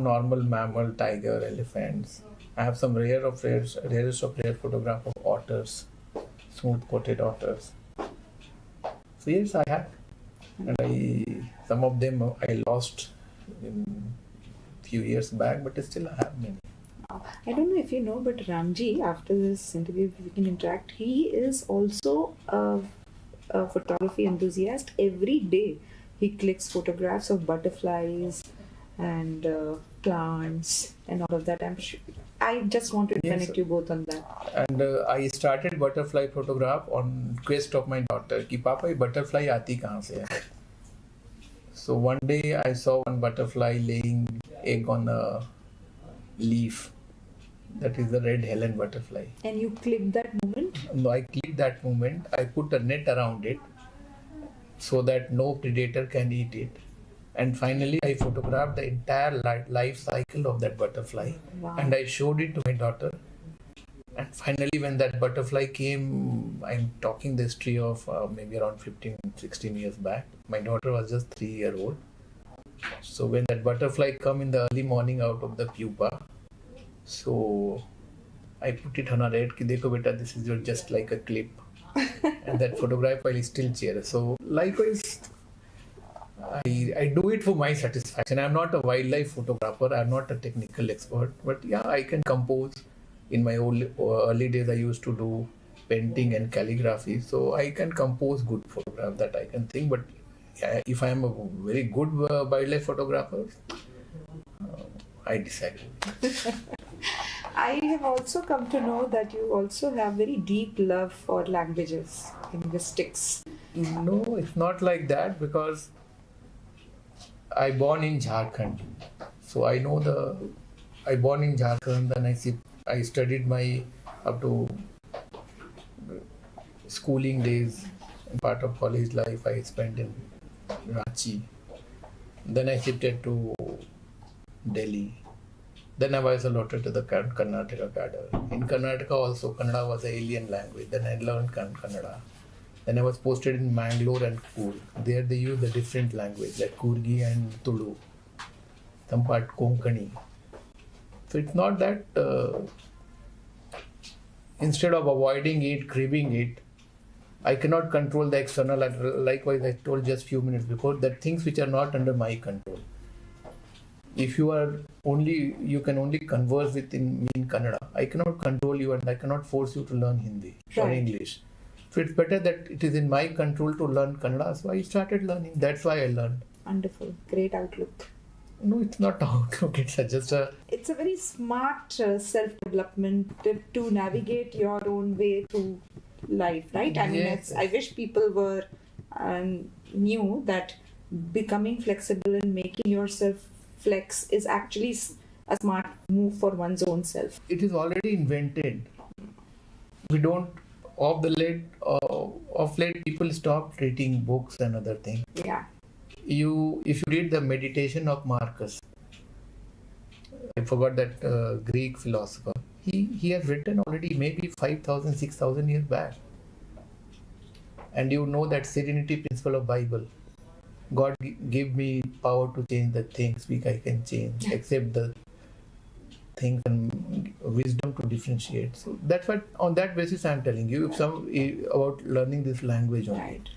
normal mammal, tiger, elephants. I have some rarest of rare photograph of otters, smooth-coated otters. So yes, I have, and some of them I lost in few years back, but still I have many. I don't know if you know, but Ramji, after this interview, we can interact. He is also a photography enthusiast. Every day, he clicks photographs of butterflies and plants and all of that. I just want to connect you both on that. And I started butterfly photograph on quest of my daughter. कि पापा ये butterfly आती कहाँ से है? So one day I saw one butterfly laying egg on a leaf. That is the red Helen butterfly. And you clicked that moment? No, I clicked that moment. I put a net around it so that no predator can eat it. And finally, I photographed the entire life cycle of that butterfly. Wow. And I showed it to my daughter. And finally, when that butterfly came, I'm talking the history of maybe around 15, 16 years back. My daughter was just 3 years old. So when that butterfly come in the early morning out of the pupa, so I put it on a red, ki dekho beta, this is just like a clip. And that photograph I still cherish. So likewise, I do it for my satisfaction. I'm not a wildlife photographer. I'm not a technical expert. But yeah, I can compose. In my early days, I used to do painting and calligraphy. So I can compose good photographs that I can think. But if I am a very good wildlife photographer, I disagree. I have also come to know that you also have very deep love for languages, linguistics. No, it's not like that because I born in Jharkhand. So I know I born in Jharkhand and I studied my up to schooling days and part of college life I spent in Ranchi. Then I shifted to Delhi. Then I was allotted to the Karnataka cadre. In Karnataka also, Kannada was an alien language. Then I learned Kannada. Then I was posted in Mangalore and Coorg. There they use a different language like Kurgi and Tulu. Some part Konkani. So it's not that instead of avoiding it, cribbing it, I cannot control the external. Likewise, I told just few minutes before that things which are not under my control. If you can only converse with in Kannada. I cannot control you and I cannot force you to learn Hindi or English. So it's better that it is in my control to learn Kannada. So I started learning. That's why I learned. Wonderful. Great outlook. No, it's not outlook. It's It's a very smart self-development to navigate your own way through life, right? I mean, yes. I wish people were knew that becoming flexible and making yourself flex is actually a smart move for one's own self. It is already invented. We don't, of late people stop reading books and other things. Yeah. If you read the Meditation of Marcus, I forgot that Greek philosopher, he has written already maybe 5,000, 6,000 years back. And you know that serenity principle of Bible. God give me power to change the things which I can change, accept the things and wisdom to differentiate. So that's what, on that basis I'm telling you about learning this language only. Right.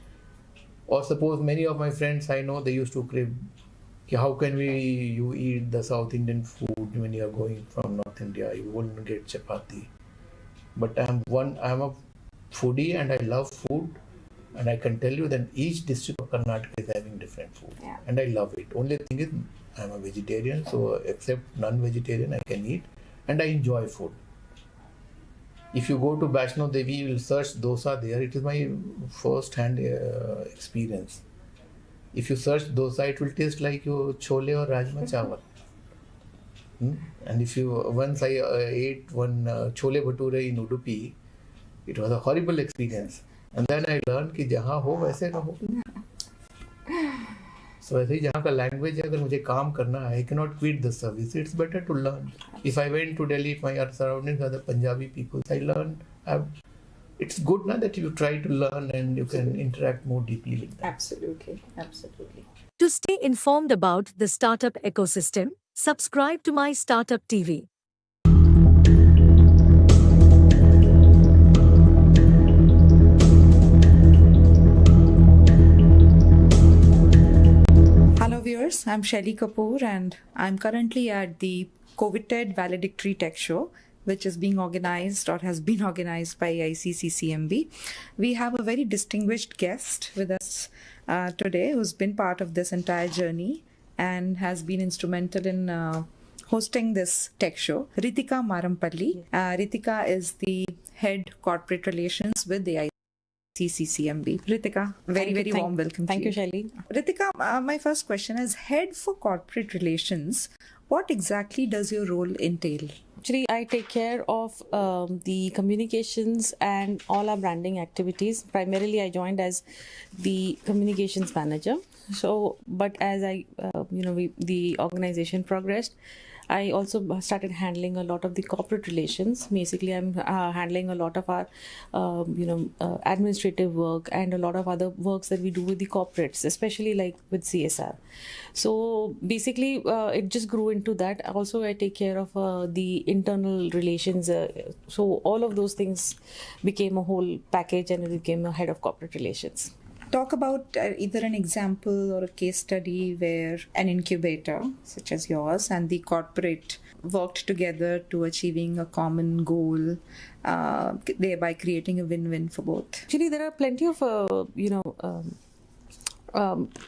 Or suppose many of my friends I know, they used to crave, how can you eat the South Indian food when you are going from North India? You won't get chapati. But I'm a foodie and I love food. And I can tell you that each district of Karnataka is having different food. Yeah. And I love it. Only thing is, I'm a vegetarian, so except non-vegetarian, I can eat. And I enjoy food. If you go to Vaishno Devi, you will search dosa there. It is my first-hand experience. If you search dosa, it will taste like your chole or rajma chawal. And once I ate one chole bhature in Udupi, it was a horrible experience. And then I learned कि जहाँ हो वैसे रहो. So ऐसे ही जहाँ का language है, अगर मुझे काम करना है, I cannot quit the service. It's better to learn. If I went to Delhi, if my surroundings are the Punjabi people, I learned. It's good now that you try to learn and you can interact more deeply with them. Absolutely, absolutely. To stay informed about the startup ecosystem, Subscribe to my Startup TV. Hello viewers, I'm Shelly Kapoor and I'm currently at the COVID Valedictory Tech Show, which is being organized or has been organized by ICCCMB. We have a very distinguished guest with us today who's been part of this entire journey and has been instrumental in hosting this tech show, Ritika Marampalli. Ritika is the head corporate relations with the ICCCMB. Ritika, very warm welcome. Thank to you, Shelly. Ritika, my first question is head for corporate relations. What exactly does your role entail? Actually, I take care of the communications and all our branding activities. Primarily, I joined as the communications manager. So, but as the organization progressed, I also started handling a lot of the corporate relations. Basically, I'm handling a lot of our, administrative work and a lot of other works that we do with the corporates, especially like with CSR. So basically, it just grew into that. Also, I take care of the internal relations. So all of those things became a whole package, and it became a head of corporate relations. Talk about either an example or a case study where an incubator, such as yours, and the corporate worked together to achieving a common goal, thereby creating a win-win for both. Actually, there are plenty of,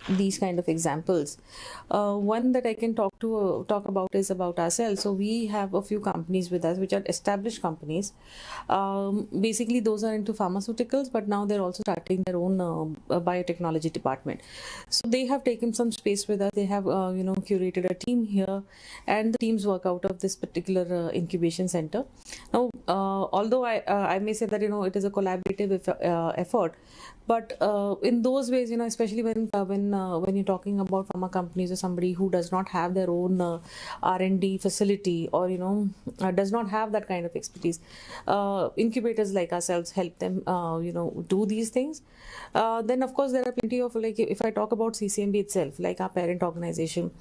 these kind of examples. One that I can talk about is about ourselves. So we have a few companies with us, which are established companies. Basically, those are into pharmaceuticals, but now they're also starting their own biotechnology department. So they have taken some space with us. They have, curated a team here, and the teams work out of this particular incubation center. Now, although I may say that it is a collaborative effort, but in those ways, especially when you're talking about pharma companies or somebody who does not have their own R&D facility or does not have that kind of expertise, incubators like ourselves help them do these things. Then of course there are plenty of, like, if I talk about CCMB itself, like our parent organization.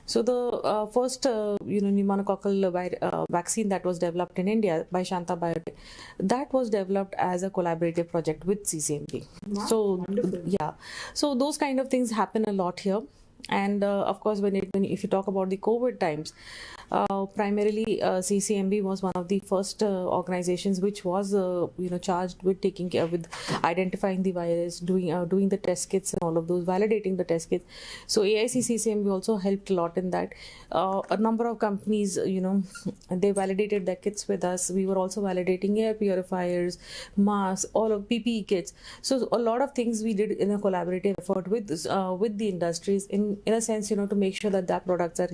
So the first pneumococcal vaccine that was developed in India by Shanta Biotech, that was developed as a collaborative project with CCMB. Wow, so wonderful. yeah, so those kind of things happen a lot here. And of course, if you talk about the COVID times, primarily CCMB was one of the first organizations which was charged with taking care with identifying the virus, doing the test kits and all of those, validating the test kits. So AICCCMB also helped a lot in that. A number of companies, they validated their kits with us. We were also validating air purifiers, masks, all of PPE kits. So a lot of things we did in a collaborative effort with the industries in a sense, to make sure that their products are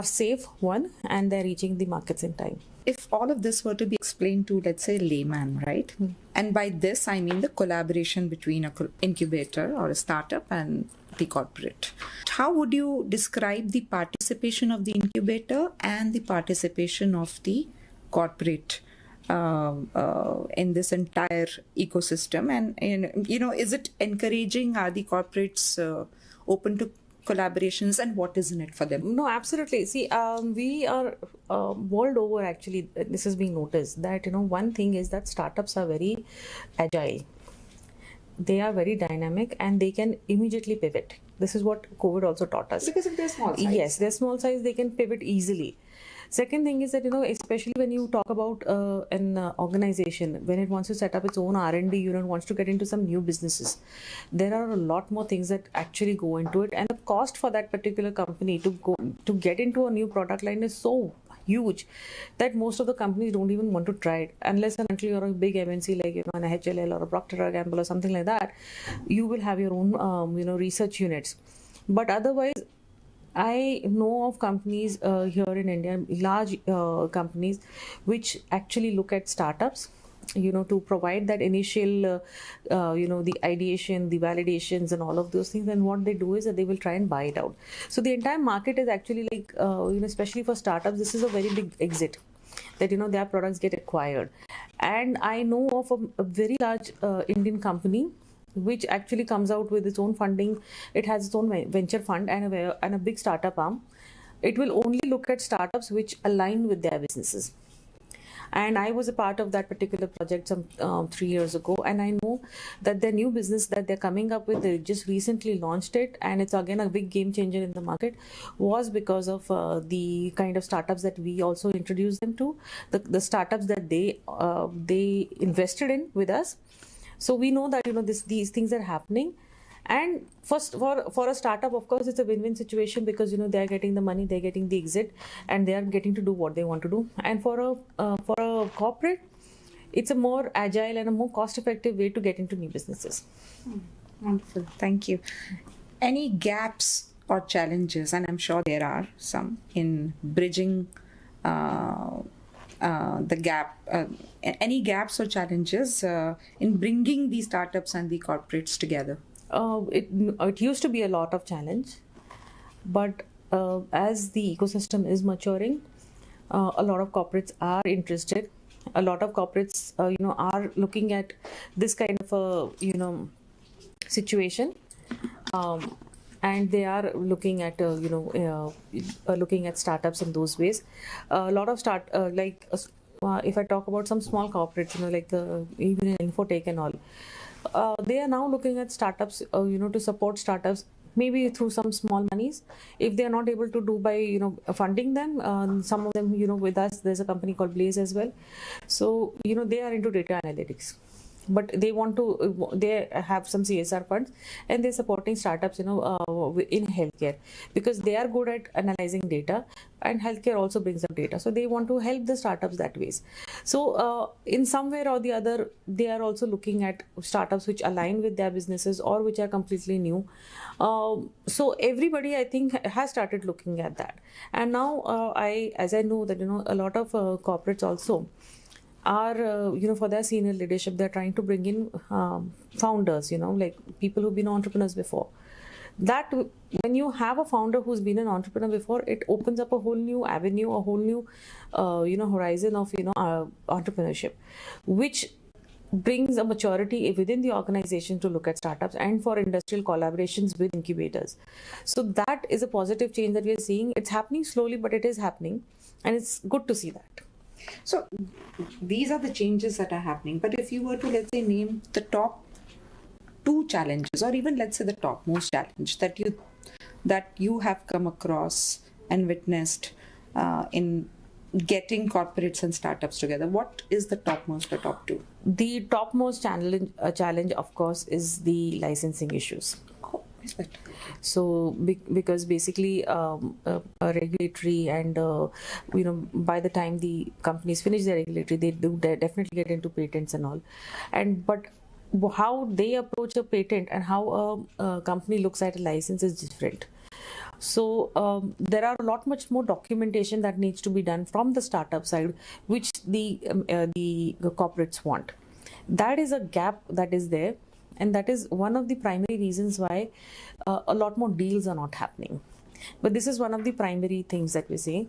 safe, one, and they're reaching the markets in time. If all of this were to be explained to, let's say, a layman, right? And by this, I mean the collaboration between an incubator or a startup and the corporate. How would you describe the participation of the incubator and the participation of the corporate in this entire ecosystem? And is it encouraging? Are the corporates open to collaborations, and what is in it for them? No, absolutely. See, we are world over, actually, this is being noticed that one thing is that startups are very agile. They are very dynamic and they can immediately pivot. This is what COVID also taught us. Because if they're small size. Yes, they're small size, they can pivot easily. Second thing is that, especially when you talk about an organization, when it wants to set up its own R&D unit, wants to get into some new businesses, there are a lot more things that actually go into it. And the cost for that particular company to get into a new product line is so huge that most of the companies don't even want to try it unless and until you're a big MNC like an HLL or a Procter & Gamble or something like that. You will have your own research units, but otherwise I know of companies here in India, large companies, which actually look at startups, to provide that initial, the ideation, the validations and all of those things. And what they do is that they will try and buy it out. So the entire market is actually like, especially for startups, this is a very big exit, that, their products get acquired. And I know of a very large Indian company which actually comes out with its own funding. It has its own venture fund and a big startup arm. it will only look at startups which align with their businesses. And I was a part of that particular project some 3 years ago, and I know that their new business that they're coming up with, they just recently launched it, and it's again a big game changer in the market, was because of the kind of startups that we also introduced them to, the startups that they invested in with us. So we know that these things are happening. And first, for a startup, of course, it's a win-win situation, because they're getting the money, they're getting the exit, and they are getting to do what they want to do. And for a corporate, it's a more agile and a more cost-effective way to get into new businesses. Wonderful. Thank you. Any gaps or challenges, and I'm sure there are some, in bridging the gap, any gaps or challenges in bringing the startups and the corporates together? It used to be a lot of challenge, but as the ecosystem is maturing, a lot of corporates are interested. A lot of corporates, are looking at this kind of a, situation, and they are looking at, looking at startups in those ways. A lot of if I talk about some small corporates, like even in infotech and all. They are now looking at startups, to support startups, maybe through some small monies. If they are not able to do by, funding them, some of them, with us, there's a company called Blaze as well. So, they are into data analytics. But they they have some CSR funds, and they're supporting startups, in healthcare, because they are good at analyzing data, and healthcare also brings up data. So they want to help the startups that ways. So in some way or the other, they are also looking at startups which align with their businesses or which are completely new. So everybody, I think, has started looking at that. And now as I know that, a lot of corporates also are, for their senior leadership, they're trying to bring in founders, like people who've been entrepreneurs before. That when you have a founder who's been an entrepreneur before, it opens up a whole new avenue, a whole new, horizon of, entrepreneurship, which brings a maturity within the organization to look at startups and for industrial collaborations with incubators. So that is a positive change that we are seeing. It's happening slowly, but it is happening, and it's good to see that. So these are the changes that are happening. But if you were to, let's say, name the top 2 challenges, or even let's say the topmost challenge that you have come across and witnessed in getting corporates and startups together, what is the topmost or top 2? The topmost challenge, of course, is the licensing issues. So because basically a regulatory and by the time the companies finish their regulatory, they definitely get into patents and all, but how they approach a patent and how a company looks at a license is different. So there are a lot much more documentation that needs to be done from the startup side, which the corporates want. That is a gap that is there. And that is one of the primary reasons why a lot more deals are not happening. But this is one of the primary things that we see.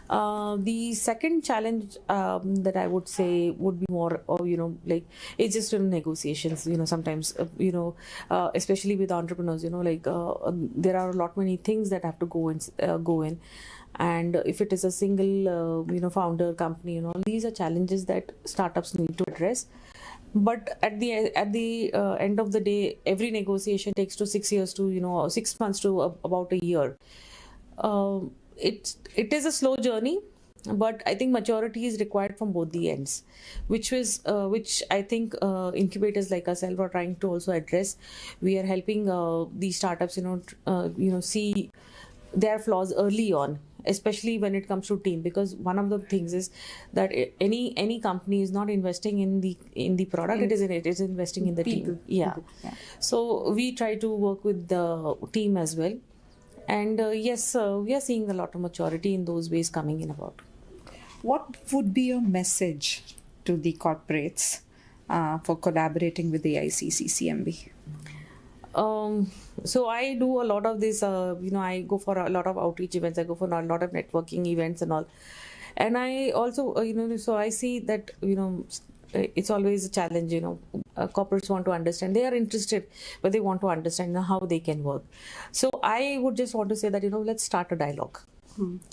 The second challenge that I would say would be more, it's just in negotiations. Sometimes, especially with entrepreneurs, there are a lot many things that have to go in. And if it is a single, founder company, these are challenges that startups need to address. But at the end of the day, every negotiation takes to 6 years to 6 months to about a year. It is a slow journey, but I think maturity is required from both the ends, which I think incubators like ourselves are trying to also address. We are helping these startups, see their flaws early on, especially when it comes to team, because one of the things is that any company is not investing in the product, it is investing in the team. Yeah. So we try to work with the team as well, and yes, we are seeing a lot of maturity in those ways coming in about. What would be your message to the corporates for collaborating with the ICCCMB? So I do a lot of this, I go for a lot of outreach events, I go for a lot of networking events and all. And I also, so I see that, it's always a challenge, corporates want to understand, they are interested, but they want to understand how they can work. So I would just want to say that, let's start a dialogue.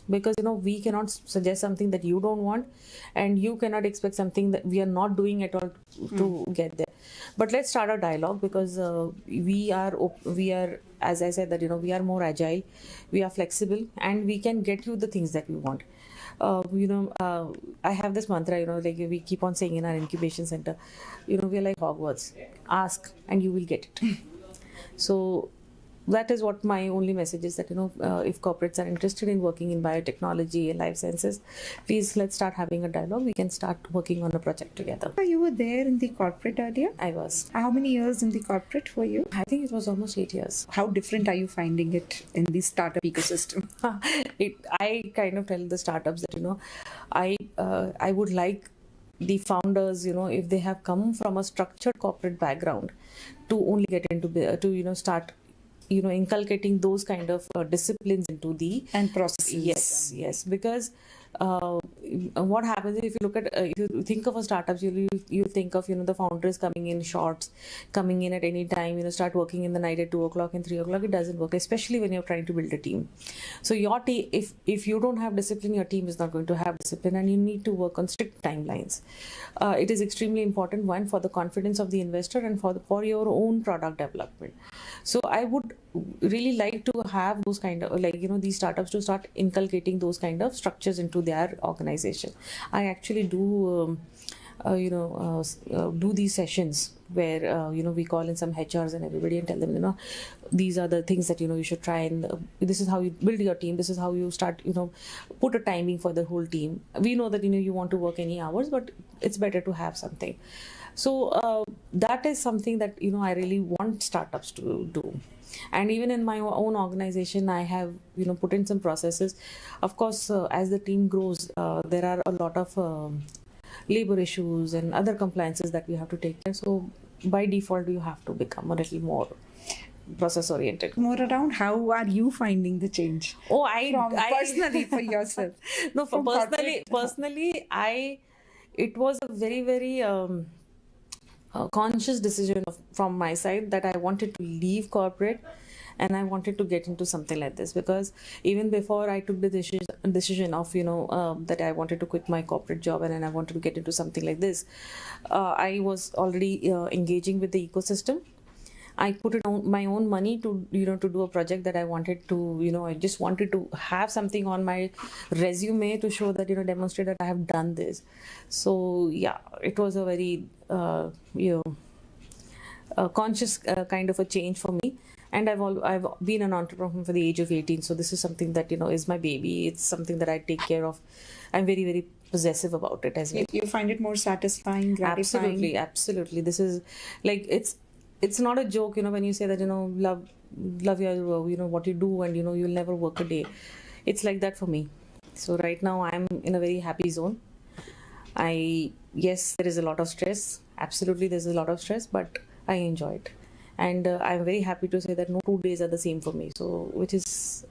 because we cannot suggest something that you don't want, and you cannot expect something that we are not doing at all to get there. But let's start a dialogue, because we are, as I said, that we are more agile, we are flexible, and we can get you the things that we want. I have this mantra, like we keep on saying in our incubation center, we are like Hogwarts. Ask and you will get it. So that is what my only message is, that if corporates are interested in working in biotechnology and life sciences, please let's start having a dialogue. We can start working on a project together. You were there in the corporate earlier? I was. How many years in the corporate for you? I think it was almost 8 years. How different are you finding it in the startup ecosystem? I kind of tell the startups that I would like the founders, if they have come from a structured corporate background, to only get into to start inculcating those kind of disciplines into the And processes. Yes, because what happens if you look at if you think of a startup, you think of the founders coming in shorts, coming in at any time, start working in the night at 2 o'clock and 3 o'clock. It doesn't work, especially when you're trying to build a team. So your team, if you don't have discipline, your team is not going to have discipline, and you need to work on strict timelines. It is extremely important, one, for the confidence of the investor, and for your own product development. So I would really like to have those kind of these startups to start inculcating those kind of structures into their organization. I actually do do these sessions where we call in some HRs and everybody and tell them these are the things that you should try, and this is how you build your team, this is how you start put a timing for the whole team. We know that you want to work any hours, but it's better to have something. So that is something that I really want startups to do. And even in my own organization, I have put in some processes. Of course, as the team grows, there are a lot of labor issues and other compliances that we have to take care. So by default, you have to become a little more process oriented. More around how are you finding the change? Oh, personally for yourself. No, for personally, it was a very, very conscious decision from my side that I wanted to leave corporate and I wanted to get into something like this, because even before I took the decision of that I wanted to quit my corporate job and then I wanted to get into something like this, I was already engaging with the ecosystem. I put in my own money to to do a project that I wanted to I just wanted to have something on my resume to show that demonstrate that I have done this. So yeah, it was a very conscious kind of a change for me. And I've been an entrepreneur for the age of 18, so this is something that is my baby. It's something that I take care of. I'm very, very possessive about it as well. You find it more satisfying, gratifying? Absolutely. This is like it's not a joke, when you say that love your what you do and you'll never work a day. It's like that for me. So right now I'm in a very happy zone. Yes, there is a lot of stress. Absolutely, there's a lot of stress, but I enjoy it. And I'm very happy to say that no 2 days are the same for me. So which is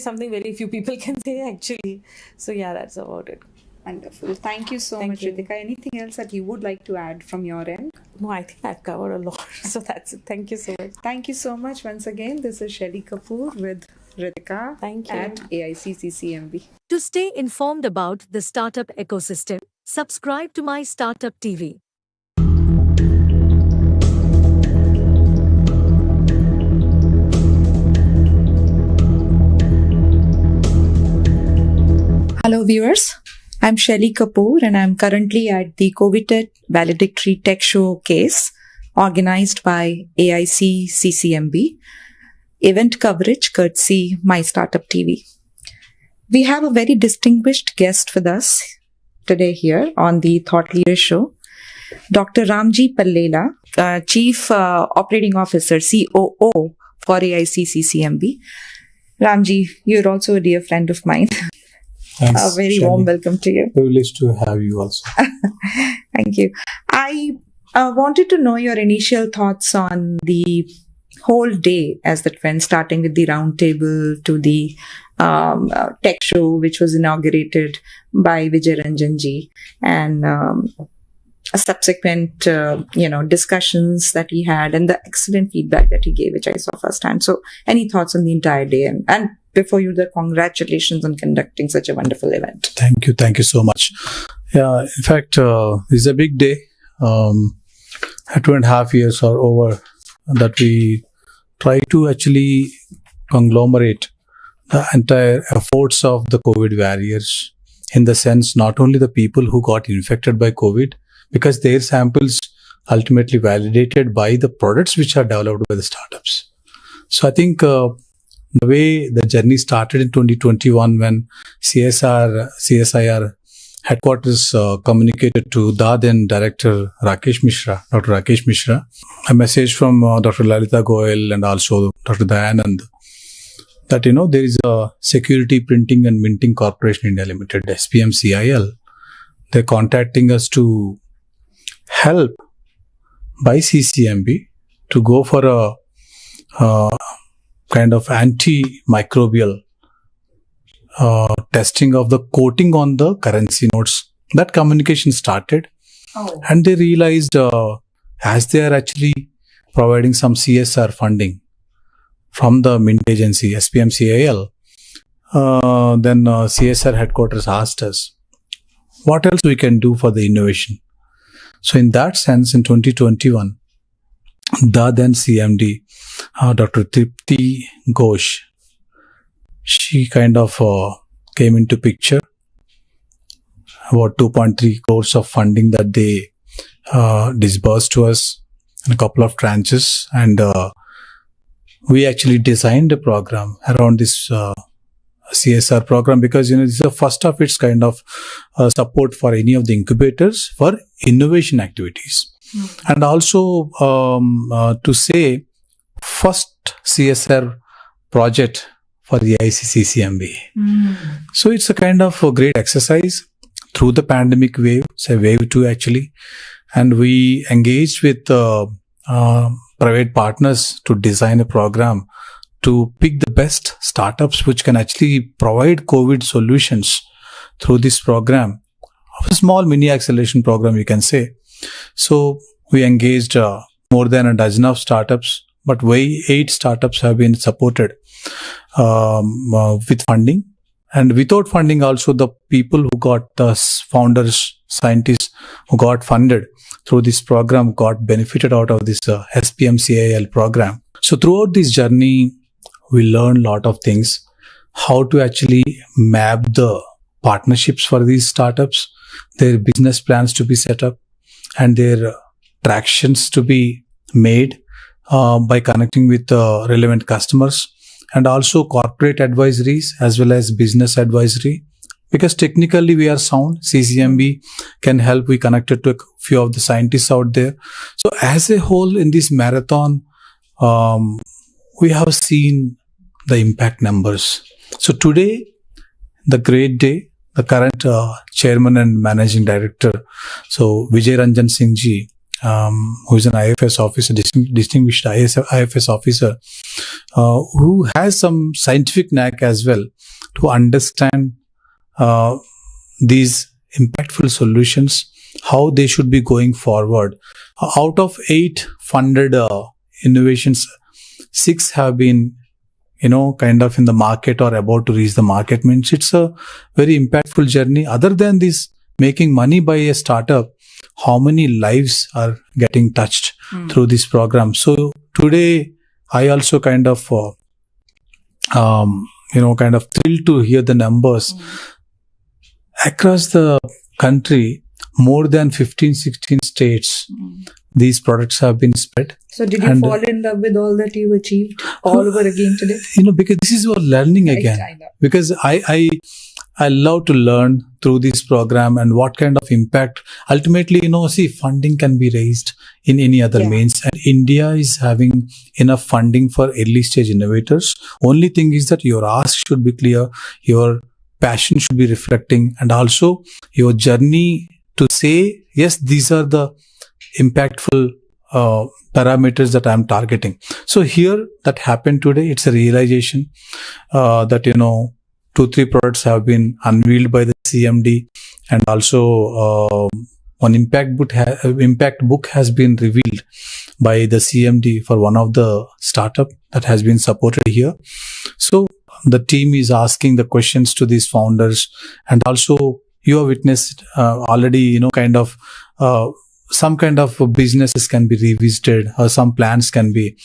something very few people can say actually. So yeah, that's about it. Wonderful. Thank you so much, Ritika. Anything else that you would like to add from your end? No, I think I've covered a lot. So that's it. Thank you so much. Thank you so much once again. This is Shelly Kapoor with Ritika Thank you. at AICCCMB. To stay informed about the startup ecosystem, subscribe to My Startup TV. Hello viewers, I'm Shelly Kapoor and I'm currently at the COVID Valedictory Tech Showcase organized by AICCCMB. Event coverage courtesy MyStartupTV. We have a very distinguished guest with us today here on the Thought Leader Show, Dr. Ramji Pallela, Chief Operating Officer, COO for AICCCMB. Ramji, you're also a dear friend of mine. Thanks, A very Shelly. warm welcome to you. Privileged to have you also. Thank you. I wanted to know your initial thoughts on the whole day as it went, starting with the roundtable to the tech show, which was inaugurated by Vijay Ranjanji, and subsequent discussions that he had and the excellent feedback that he gave, which I saw firsthand. So any thoughts on the entire day and before you that congratulations on conducting such a wonderful event. Thank you. Thank you so much. Yeah, in fact, this is a big day. 2.5 years are over that we try to actually conglomerate the entire efforts of the COVID warriors, in the sense not only the people who got infected by COVID, because their samples ultimately validated by the products which are developed by the startups. So I think the way the journey started in 2021, when CSIR headquarters communicated to the then director Dr. Rakesh Mishra, a message from Dr. Lalita Goyal and also Dr. Dayanand, that there is a Security Printing and Minting Corporation India Limited, SPMCIL. They're contacting us to help by CCMB to go for a kind of antimicrobial testing of the coating on the currency notes. That communication started, and they realized as they are actually providing some CSR funding from the Mint agency, SPMCIL, then CSR headquarters asked us, what else we can do for the innovation? So in that sense, in 2021, the then CMD, Dr. Tripti Ghosh, she kind of came into picture, about 2.3 crores of funding that they disbursed to us in a couple of tranches, and we actually designed a program around this CSR program, because this is the first of its kind of support for any of the incubators for innovation activities. And also to say first CSR project for the ICCCMB. So it's a kind of a great exercise through the pandemic wave. It's a wave 2 actually, and we engaged with private partners to design a program to pick the best startups which can actually provide COVID solutions through this program, a small mini acceleration program, you can say. So we engaged more than a dozen of startups, but 8 startups have been supported with funding. And without funding also, the people who got the founders, scientists who got funded through this program got benefited out of this SPMCIL program. So throughout this journey, we learned a lot of things, how to actually map the partnerships for these startups, their business plans to be set up, and their tractions to be made by connecting with relevant customers, and also corporate advisories as well as business advisory. Because technically we are sound, CCMB can help. We connected to a few of the scientists out there. So as a whole in this marathon, we have seen the impact numbers. So today, the great day, the current chairman and managing director, so Vijay Ranjan Singh ji, who is an IFS officer, distinguished IFS officer, who has some scientific knack as well to understand these impactful solutions, how they should be going forward. Out of 8 funded innovations, 6 have been, kind of in the market or about to reach the market. Means it's a very impactful journey. Other than this, making money by a startup, how many lives are getting touched through this program? So today, I also kind of, thrilled to hear the numbers. Across the country, more than 15-16 states, these products have been spread. So did you fall in love with all that you achieved all over again today? Because this is what learning again. I know. Because I love to learn through this program and what kind of impact. Ultimately, funding can be raised in any other means. And India is having enough funding for early stage innovators. Only thing is that your ask should be clear, your passion should be reflecting, and also your journey to say, yes, these are the impactful parameters that I'm targeting. So here that happened today, it's a realization that, 2-3 products have been unveiled by the CMD, and also one impact book has been revealed by the CMD for one of the startup that has been supported here. So the team is asking the questions to these founders, and also you have witnessed already, some kind of businesses can be revisited, or some plans can be,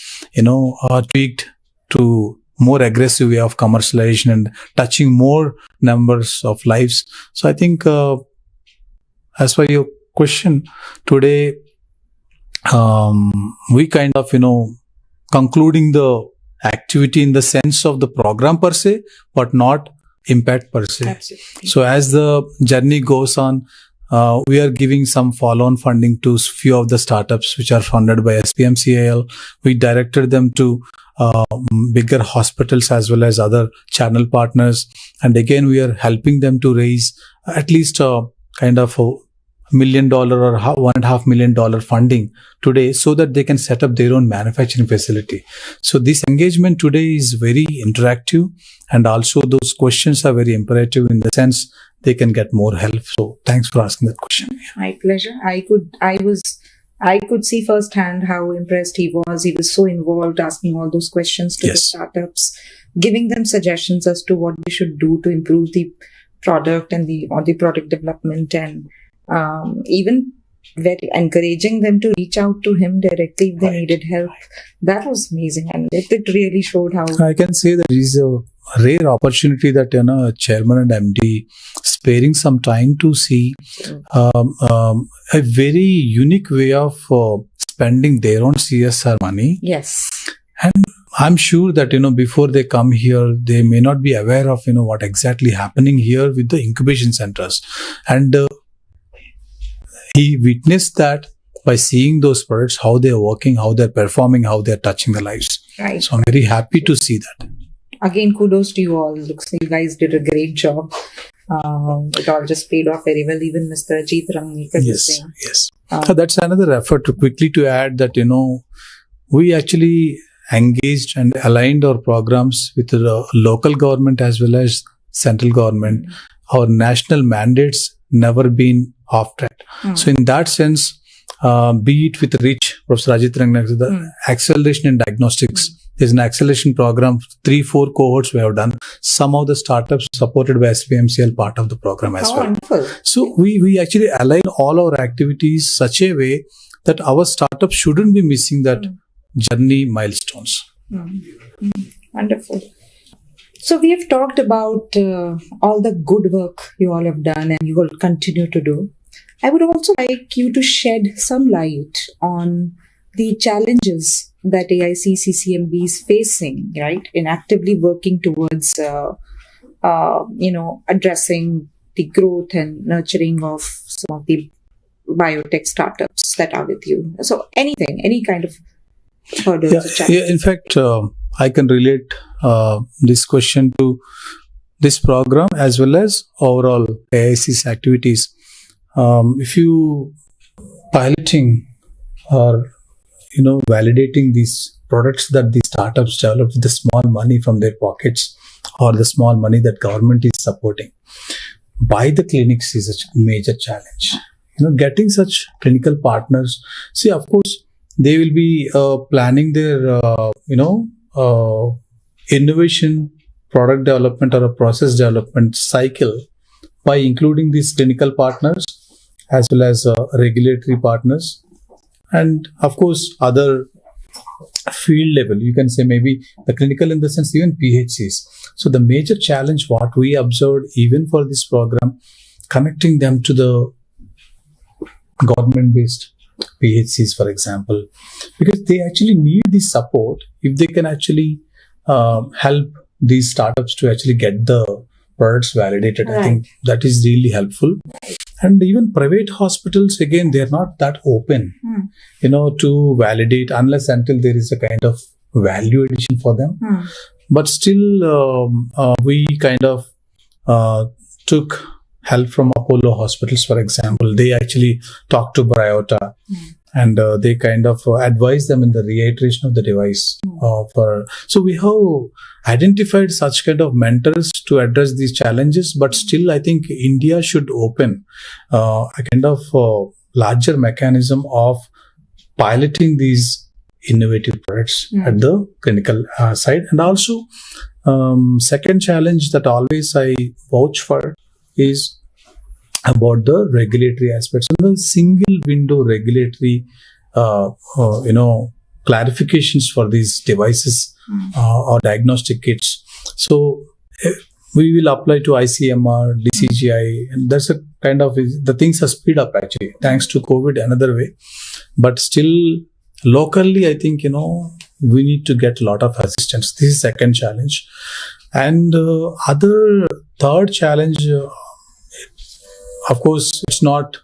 tweaked to more aggressive way of commercialization and touching more numbers of lives. So I think, as for your question today, we kind of, concluding the activity in the sense of the program per se, but not impact per se. Absolutely. So as the journey goes on, we are giving some follow-on funding to few of the startups which are funded by SPMCIL. We directed them to bigger hospitals as well as other channel partners. And again, we are helping them to raise at least a kind of $1 million or $1.5 million funding today, so that they can set up their own manufacturing facility. So this engagement today is very interactive, and also those questions are very imperative in the sense they can get more help. So thanks for asking that question. My pleasure. I could see firsthand how impressed he was. He was so involved, asking all those questions to the Yes. startups, giving them suggestions as to what they should do to improve the product and the product development, and even very encouraging them to reach out to him directly if they Right. needed help. That was amazing, and it really showed how. I can say that it is a rare opportunity that a chairman and MD sparing some time to see a very unique way of spending their own CSR money. Yes. And I'm sure that before they come here, they may not be aware of what exactly happening here with the incubation centers. And he witnessed that by seeing those products, how they're working, how they're performing, how they're touching the lives. Right. So I'm very happy to see that. Again, kudos to you all. Looks like you guys did a great job. It all just paid off very well. Even Mr. Ajit Rangnikar was Yes, saying. yes. So that's another effort to add that, we actually engaged and aligned our programs with the local government as well as central government. Our national mandates never been off track. So in that sense, be it with REACH, Professor Ajit Rangnikar, the acceleration in diagnostics, there's an acceleration program, 3-4 cohorts we have done. Some of the startups supported by SPMCL part of the program as Oh, well. wonderful. So we actually align all our activities such a way that our startup shouldn't be missing that journey milestones. Wonderful. So we have talked about all the good work you all have done and you will continue to do. I would also like you to shed some light on the challenges that AICCCMB is facing, right, in actively working towards, addressing the growth and nurturing of some of the biotech startups that are with you. So anything, any kind of hurdles or challenges. In fact, I can relate this question to this program as well as overall AIC's activities. If you piloting or validating these products that the startups develop with the small money from their pockets or the small money that government is supporting, by the clinics is a major challenge. Getting such clinical partners. See, of course, they will be planning their innovation, product development or a process development cycle by including these clinical partners as well as regulatory partners, and of course other field level, you can say maybe the clinical in the sense even PHCs. So the major challenge what we observed even for this program, connecting them to the government based PHCs, for example, because they actually need this support. If they can actually help these startups to actually get the products validated, I think that is really helpful. And even private hospitals, again, they're not that open, to validate unless until there is a kind of value addition for them. But still, we kind of took help from Apollo hospitals, for example. They actually talked to Bryota and they kind of advised them in the reiteration of the device. So we have identified such kind of mentors to address these challenges, but still I think India should open a kind of larger mechanism of piloting these innovative products at the clinical side, and also Second challenge that always I vouch for is about the regulatory aspects and the single window regulatory clarifications for these devices or diagnostic kits. So we will apply to ICMR, DCGI, and that's a kind of the things are speed up actually thanks to COVID another way. But still locally, I think we need to get a lot of assistance. This is second challenge, and third challenge. Of course, it's not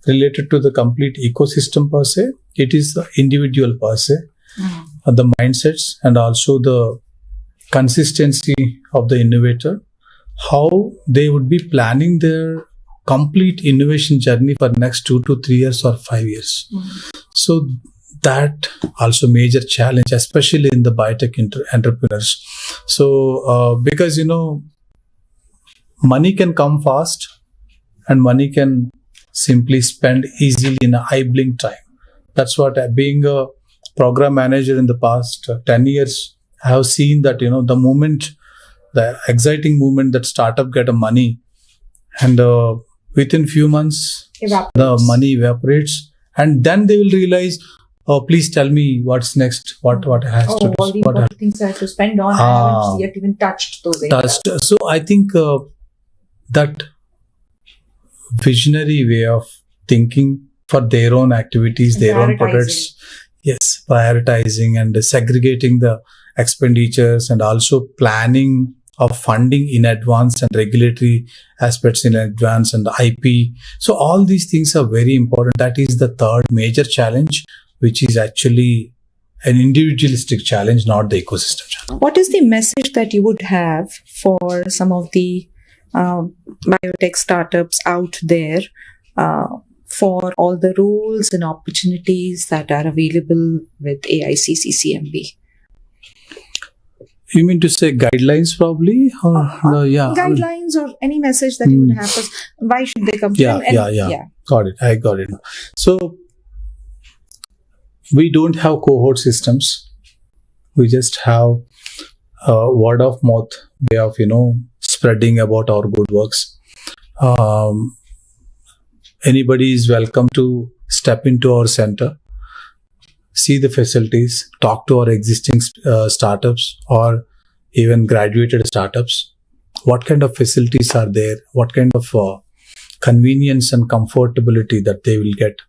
related to the complete ecosystem per se. It is the individual per se, the mindsets, and also the consistency of the innovator, how they would be planning their complete innovation journey for next 2 to 3 years or 5 years. So that also major challenge, especially in the biotech entrepreneurs. So because money can come fast and money can simply spend easily in a eye blink time. That's what being a program manager in the past 10 years, I have seen that the exciting moment that startup get a money, and within few months the money evaporates, and then they will realize, oh, please tell me what's next, what has to do, all the important things I have to spend on. I haven't yet even touched those areas. So I think that visionary way of thinking for their own activities, their own products, yes, prioritizing and segregating the expenditures, and also planning of funding in advance and regulatory aspects in advance, and the IP. So all these things are very important. That is the third major challenge, which is actually an individualistic challenge, not the ecosystem challenge. What is the message that you would have for some of the biotech startups out there for all the roles and opportunities that are available with AICCCMB? You mean to say guidelines, probably? Guidelines or any message that you would have. Why should they come to you? Yeah. Got it. I got it. So we don't have cohort systems. We just have word of mouth way of spreading about our good works. Anybody is welcome to step into our center, see the facilities, talk to our existing startups or even graduated startups. What kind of facilities are there? What kind of convenience and comfortability that they will get,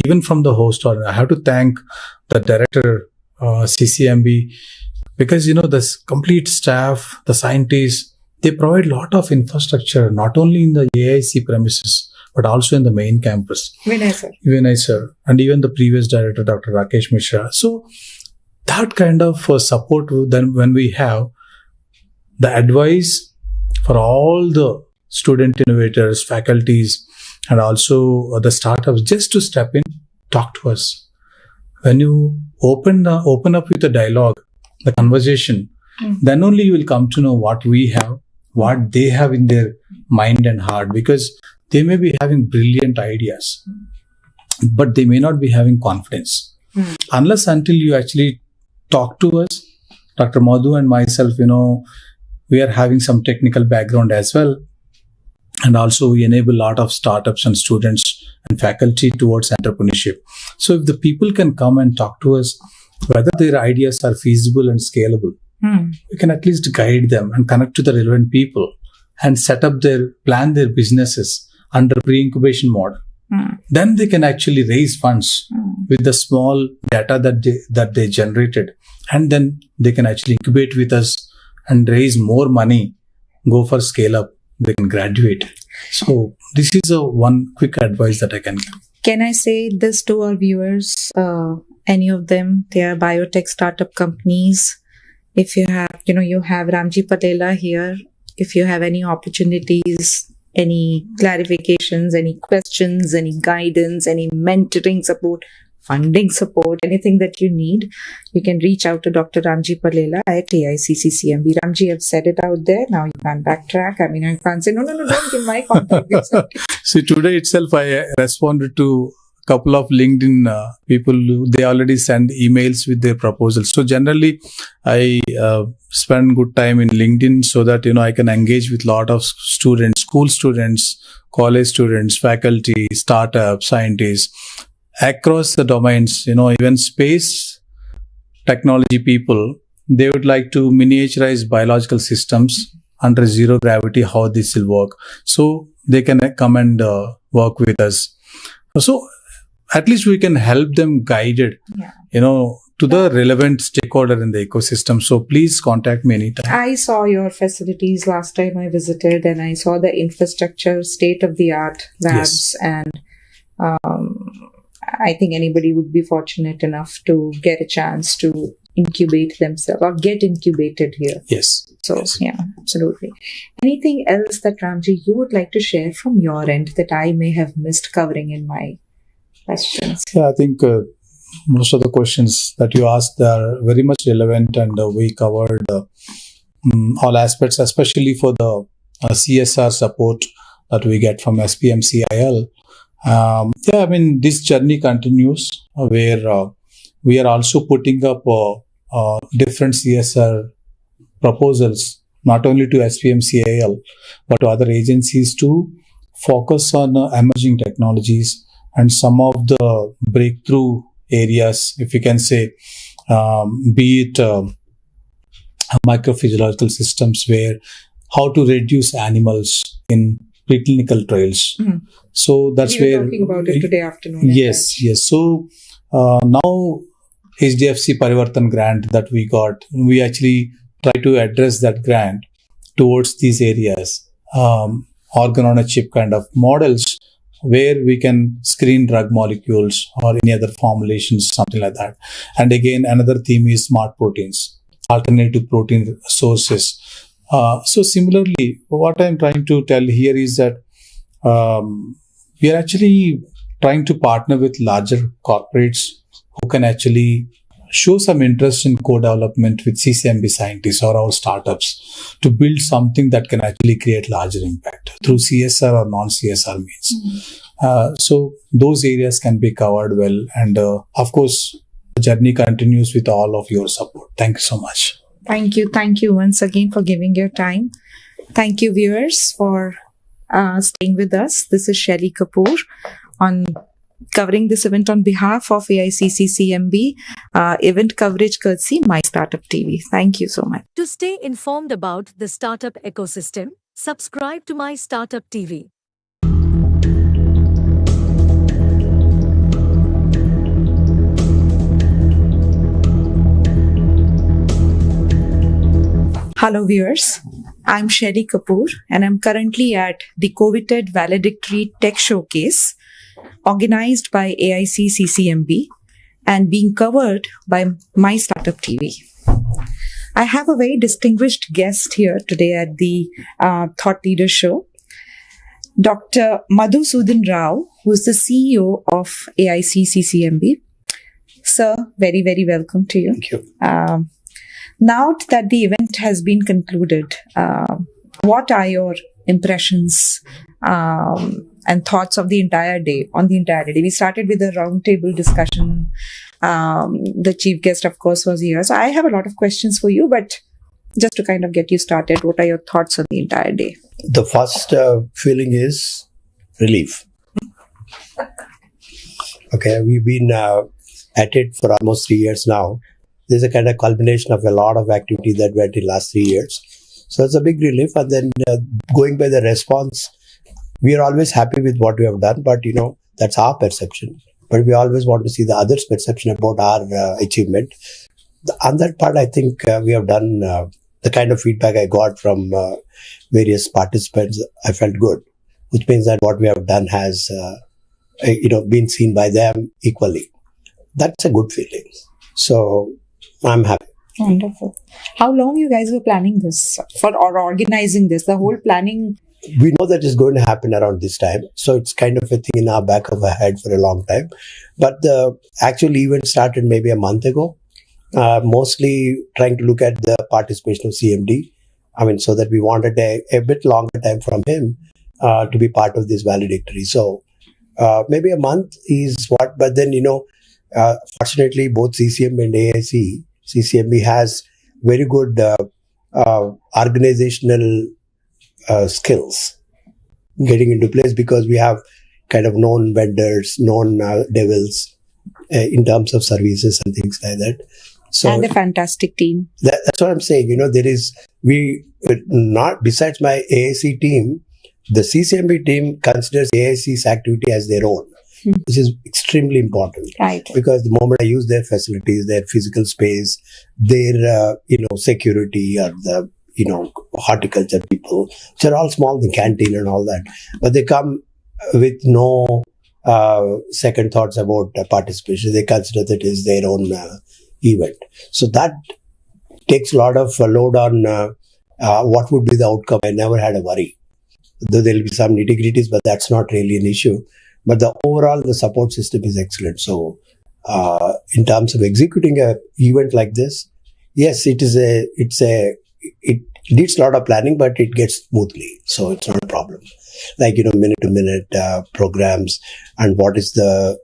even from the host. Or I have to thank the director, CCMB, because the complete staff, the scientists, they provide a lot of infrastructure, not only in the AIC premises, but also in the main campus. Vinay sir. And even the previous director, Dr. Rakesh Mishra. So that kind of support, then when we have the advice for all the student innovators, faculties, and also the startups, just to step in, talk to us. When you open up with a dialogue, the conversation, then only you will come to know what we have, what they have in their mind and heart, because they may be having brilliant ideas, but they may not be having confidence. Unless until you actually talk to us, Dr. Madhu and myself, we are having some technical background as well. And also we enable a lot of startups and students and faculty towards entrepreneurship. So if the people can come and talk to us, whether their ideas are feasible and scalable, we can at least guide them and connect to the relevant people and plan their businesses under pre-incubation model. Then they can actually raise funds with the small data that they generated, and then they can actually incubate with us and raise more money, go for scale up, they can graduate. So this is one quick advice that I can give. Can I say this to our viewers? Any of them, they are biotech startup companies. If you have, you have Ramji Patela here. If you have any opportunities, any clarifications, any questions, any guidance, any mentoring support, funding support, anything that you need, you can reach out to Dr. Ramji Patela at AICCCMB. Ramji, I've said it out there. Now you can't backtrack. I can't say, no, don't give my contact. See, today itself, I responded to couple of LinkedIn people, they already send emails with their proposals. So generally, I spend good time in LinkedIn so that, I can engage with lot of students, school students, college students, faculty, startups, scientists across the domains, even space technology people. They would like to miniaturize biological systems under zero gravity, how this will work. So they can come and work with us. So at least we can help them guided, to the relevant stakeholder in the ecosystem. So please contact me anytime. I saw your facilities last time I visited, and I saw the infrastructure, state of the art labs, and I think anybody would be fortunate enough to get a chance to incubate themselves or get incubated here. Yes. So, yes. Yeah, absolutely. Anything else that Ramji, you would like to share from your end that I may have missed covering in my questions? Yeah, I think most of the questions that you asked are very much relevant, and we covered all aspects, especially for the CSR support that we get from SPMCIL. This journey continues where we are also putting up different CSR proposals, not only to SPMCIL, but to other agencies to focus on emerging technologies and some of the breakthrough areas, if you can say, be it microphysiological systems, where how to reduce animals in preclinical trials. Mm. So that's we were where talking about it today afternoon. Yes. So now HDFC Parivartan grant that we got, we actually try to address that grant towards these areas, organ on a chip kind of models, where we can screen drug molecules or any other formulations, something like that. And again, another theme is smart proteins, alternative protein sources. So similarly, what I'm trying to tell here is that we are actually trying to partner with larger corporates who can actually show some interest in co-development with CCMB scientists or our startups to build something that can actually create larger impact through CSR or non-CSR means. So those areas can be covered well. And of course, the journey continues with all of your support. Thank you so much. Thank you. Thank you once again for giving your time. Thank you, viewers, for staying with us. This is Shelly Kapoor on covering this event on behalf of AICCCMB, event coverage courtesy MyStartupTV. Thank you so much. To stay informed about the startup ecosystem, subscribe to MyStartupTV. Hello viewers, I'm Shelly Kapoor and I'm currently at the coveted valedictory tech showcase organized by AICCCMB and being covered by MyStartupTV. I have a very distinguished guest here today at the Thought Leader Show, Dr. Madhusudan Rao, who is the CEO of AICCCMB. Sir, very, very welcome to you. Thank you. Now that the event has been concluded, what are your impressions and thoughts of the entire day, on the entire day? We started with a roundtable discussion. The chief guest, of course, was here. So I have a lot of questions for you, but just to kind of get you started, what are your thoughts on the entire day? The first feeling is relief. Okay, we've been at it for almost 3 years now. There's a kind of culmination of a lot of activity that went in last 3 years. So it's a big relief. And then going by the response, we are always happy with what we have done, but that's our perception. But we always want to see the others' perception about our achievement. On that part, I think we have done the kind of feedback I got from various participants. I felt good, which means that what we have done has, been seen by them equally. That's a good feeling. So I'm happy. Wonderful. How long you guys were planning this or organizing this? The whole planning. We know that it's going to happen around this time. So it's kind of a thing in our back of our head for a long time. But the actual event started maybe a month ago. Mostly trying to look at the participation of CMD. So that we wanted a bit longer time from him to be part of this valedictory. So maybe a month is what, but then, fortunately, both CCM and AIC, CCMB has very good organizational skills getting into place because we have kind of known vendors, known devils in terms of services and things like that. So And a fantastic team. that's what I'm saying. Not besides my AIC team, the CCMB team considers AIC's activity as their own, which is extremely important. Right. Because the moment I use their facilities, their physical space, their security, or the horticulture people, which are all small, the canteen and all that, but they come with no second thoughts about participation. They consider that is their own event. So that takes a lot of load on what would be the outcome. I never had a worry. Though there will be some nitty-gritties, but that's not really an issue. But the support system is excellent. So in terms of executing a event like this, yes, it needs a lot of planning, but it gets smoothly. So it's not a problem. Like, minute-to-minute programs and what is the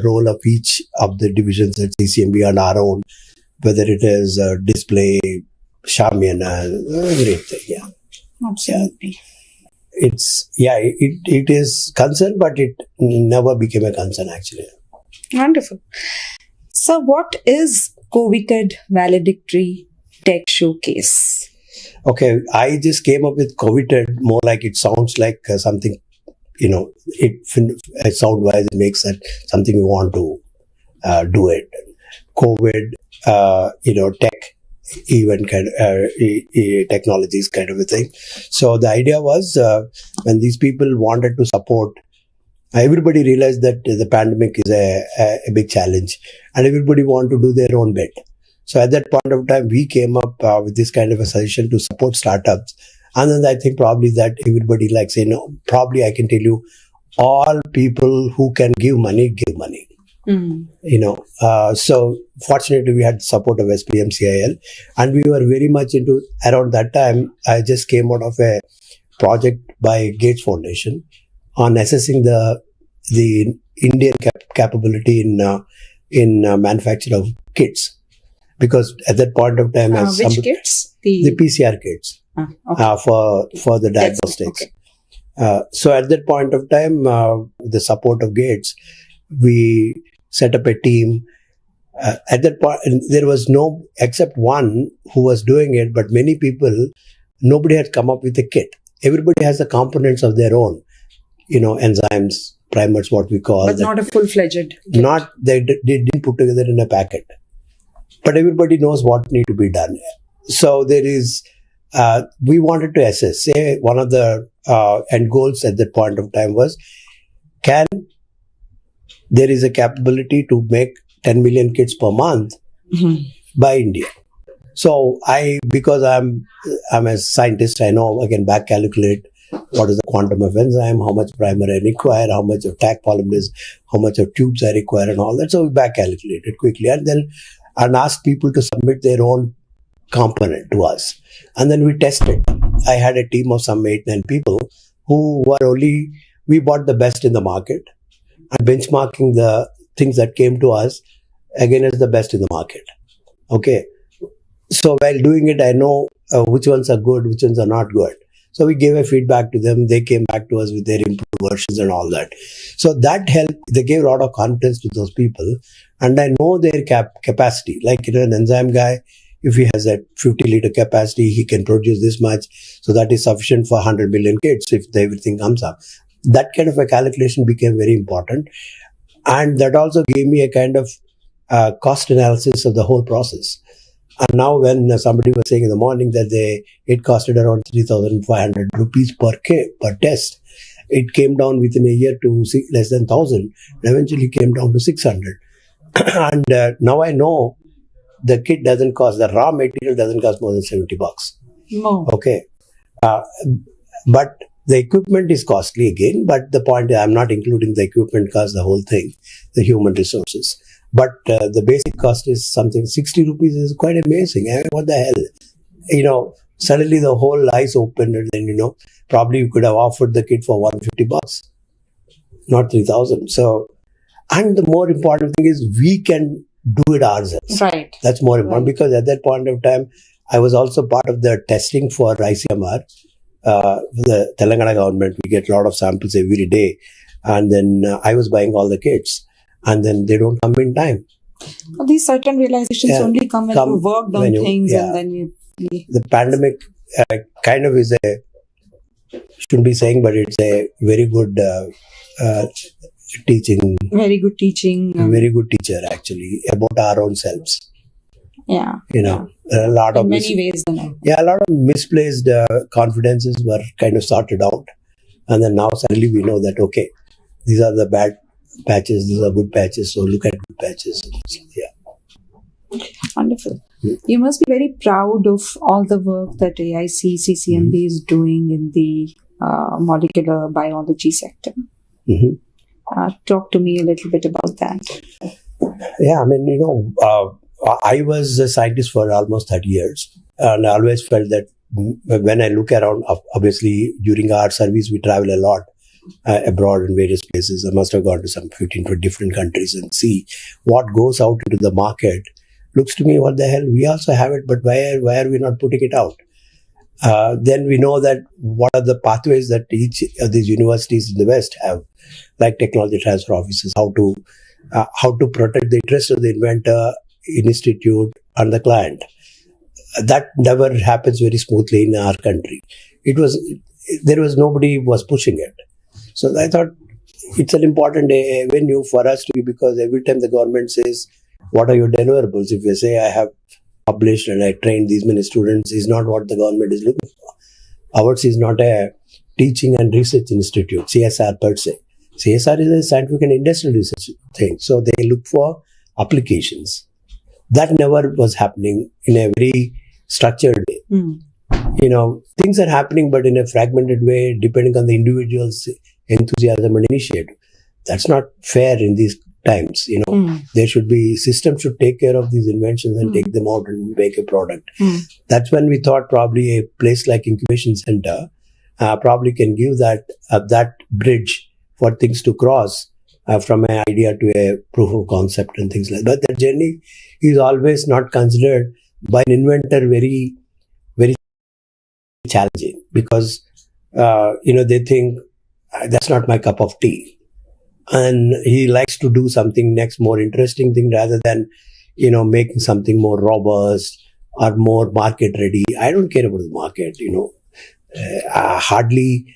role of each of the divisions at CCMB on our own, whether it is display, Shamiana, everything. Yeah. Absolutely. It is concern, but it never became a concern actually. Wonderful. So, what is COVID Valedictory Tech Showcase? Okay, I just came up with COVID more like it sounds like something, sound-wise it makes that something we want to do it. COVID, tech event kind of technologies kind of a thing. So the idea was when these people wanted to support, everybody realized that the pandemic is a big challenge and everybody wanted to do their own bit. So at that point of time, we came up with this kind of a suggestion to support startups. And then I think probably that everybody probably I can tell you all people who can give money, give money. So fortunately we had support of SPMCIL and we were very much into, around that time, I just came out of a project by Gates Foundation on assessing the Indian capability in manufacture of kits. Because at that point of time, which kits? The PCR kits for the diagnostics. Okay. So at that point of time, with the support of Gates, we set up a team. At that point, there was no, except one who was doing it, but many people, nobody had come up with a kit. Everybody has the components of their own, enzymes, primers, what we call. But not a full-fledged kit. They didn't put together in a packet. But everybody knows what need to be done. So there is, we wanted to assess, say one of the end goals at that point of time was, there is a capability to make 10 million kits per month by India. So because I'm a scientist, I know I can back calculate what is the quantum of enzyme, how much primer I require, how much of Taq polymers, how much of tubes I require and all that. So we back calculated quickly and asked people to submit their own component to us. And then we tested. I had a team of some 8-9 people who were we bought the best in the market and benchmarking the things that came to us again as the best in the market. Okay. So while doing it, I know which ones are good, which ones are not good. So we gave a feedback to them. They came back to us with their improved versions and all that. So that helped. They gave a lot of confidence to those people. And I know their capacity. Like, an enzyme guy, if he has a 50-liter capacity, he can produce this much. So that is sufficient for 100 million kits if everything comes up. That kind of a calculation became very important. And that also gave me a kind of cost analysis of the whole process. And now when somebody was saying in the morning that it costed around 3,500 rupees per test, it came down within a year to less than 1,000 and eventually came down to 600. And now I know the kit doesn't cost, the raw material doesn't cost more than $70. No. Okay. But the equipment is costly again, but the point is I'm not including the equipment cost, the whole thing, the human resources. But the basic cost is something 60 rupees is quite amazing. I mean, what the hell? Suddenly the whole eyes opened and then, probably you could have offered the kit for $150. not 3,000. So, and the more important thing is we can do it ourselves. Right. That's more important because at that point of time, I was also part of the testing for ICMR. The Telangana government, we get a lot of samples every day. And then I was buying all the kits. And then they don't come in time. These certain realizations only come when you worked on things and then you... The pandemic kind of is a, shouldn't be saying, but it's a very good teaching. Very good teaching. Very good teacher, actually, about our own selves. Yeah. You know, a lot of... In many ways. Yeah, a lot of misplaced confidences were kind of sorted out. And then now suddenly we know that, okay, these are the bad patches, these are good patches, so look at good patches. Yeah. Wonderful. You must be very proud of all the work that AIC CCMB is doing in the molecular biology sector. Talk to me a little bit about that. Yeah, I mean, you know, I was a scientist for almost 30 years, and I always felt that when I look around, obviously during our service we travel a lot abroad in various places. I must have gone to some 15 to different countries and see what goes out into the market. Looks to me, what the hell, we also have it, but why are we not putting it out? Then we know that what are the pathways that each of these universities in the West have, like technology transfer offices, how to protect the interest of the inventor, institute, and the client. That never happens very smoothly in our country. There was nobody was pushing it. So I thought it's an important avenue for us to be, because every time the government says, what are your deliverables? If you say, I have published and I trained these many students, is not what the government is looking for. Ours is not a teaching and research institute, CSR per se. CSR is a scientific and industrial research thing. So they look for applications. That never was happening in a very structured way. You know, things are happening, but in a fragmented way, depending on the individual's enthusiasm and initiative. That's not fair in these times. You know, there should be, systems should take care of these inventions and take them out and make a product. That's when we thought probably a place like Incubation Center probably can give that bridge for things to cross from an idea to a proof of concept and things like that. But that journey is always not considered by an inventor very, very challenging, because you know, they think that's not my cup of tea. And he likes to do something next, more interesting thing, rather than, you know, making something more robust or more market ready. I don't care about the market, you know. Hardly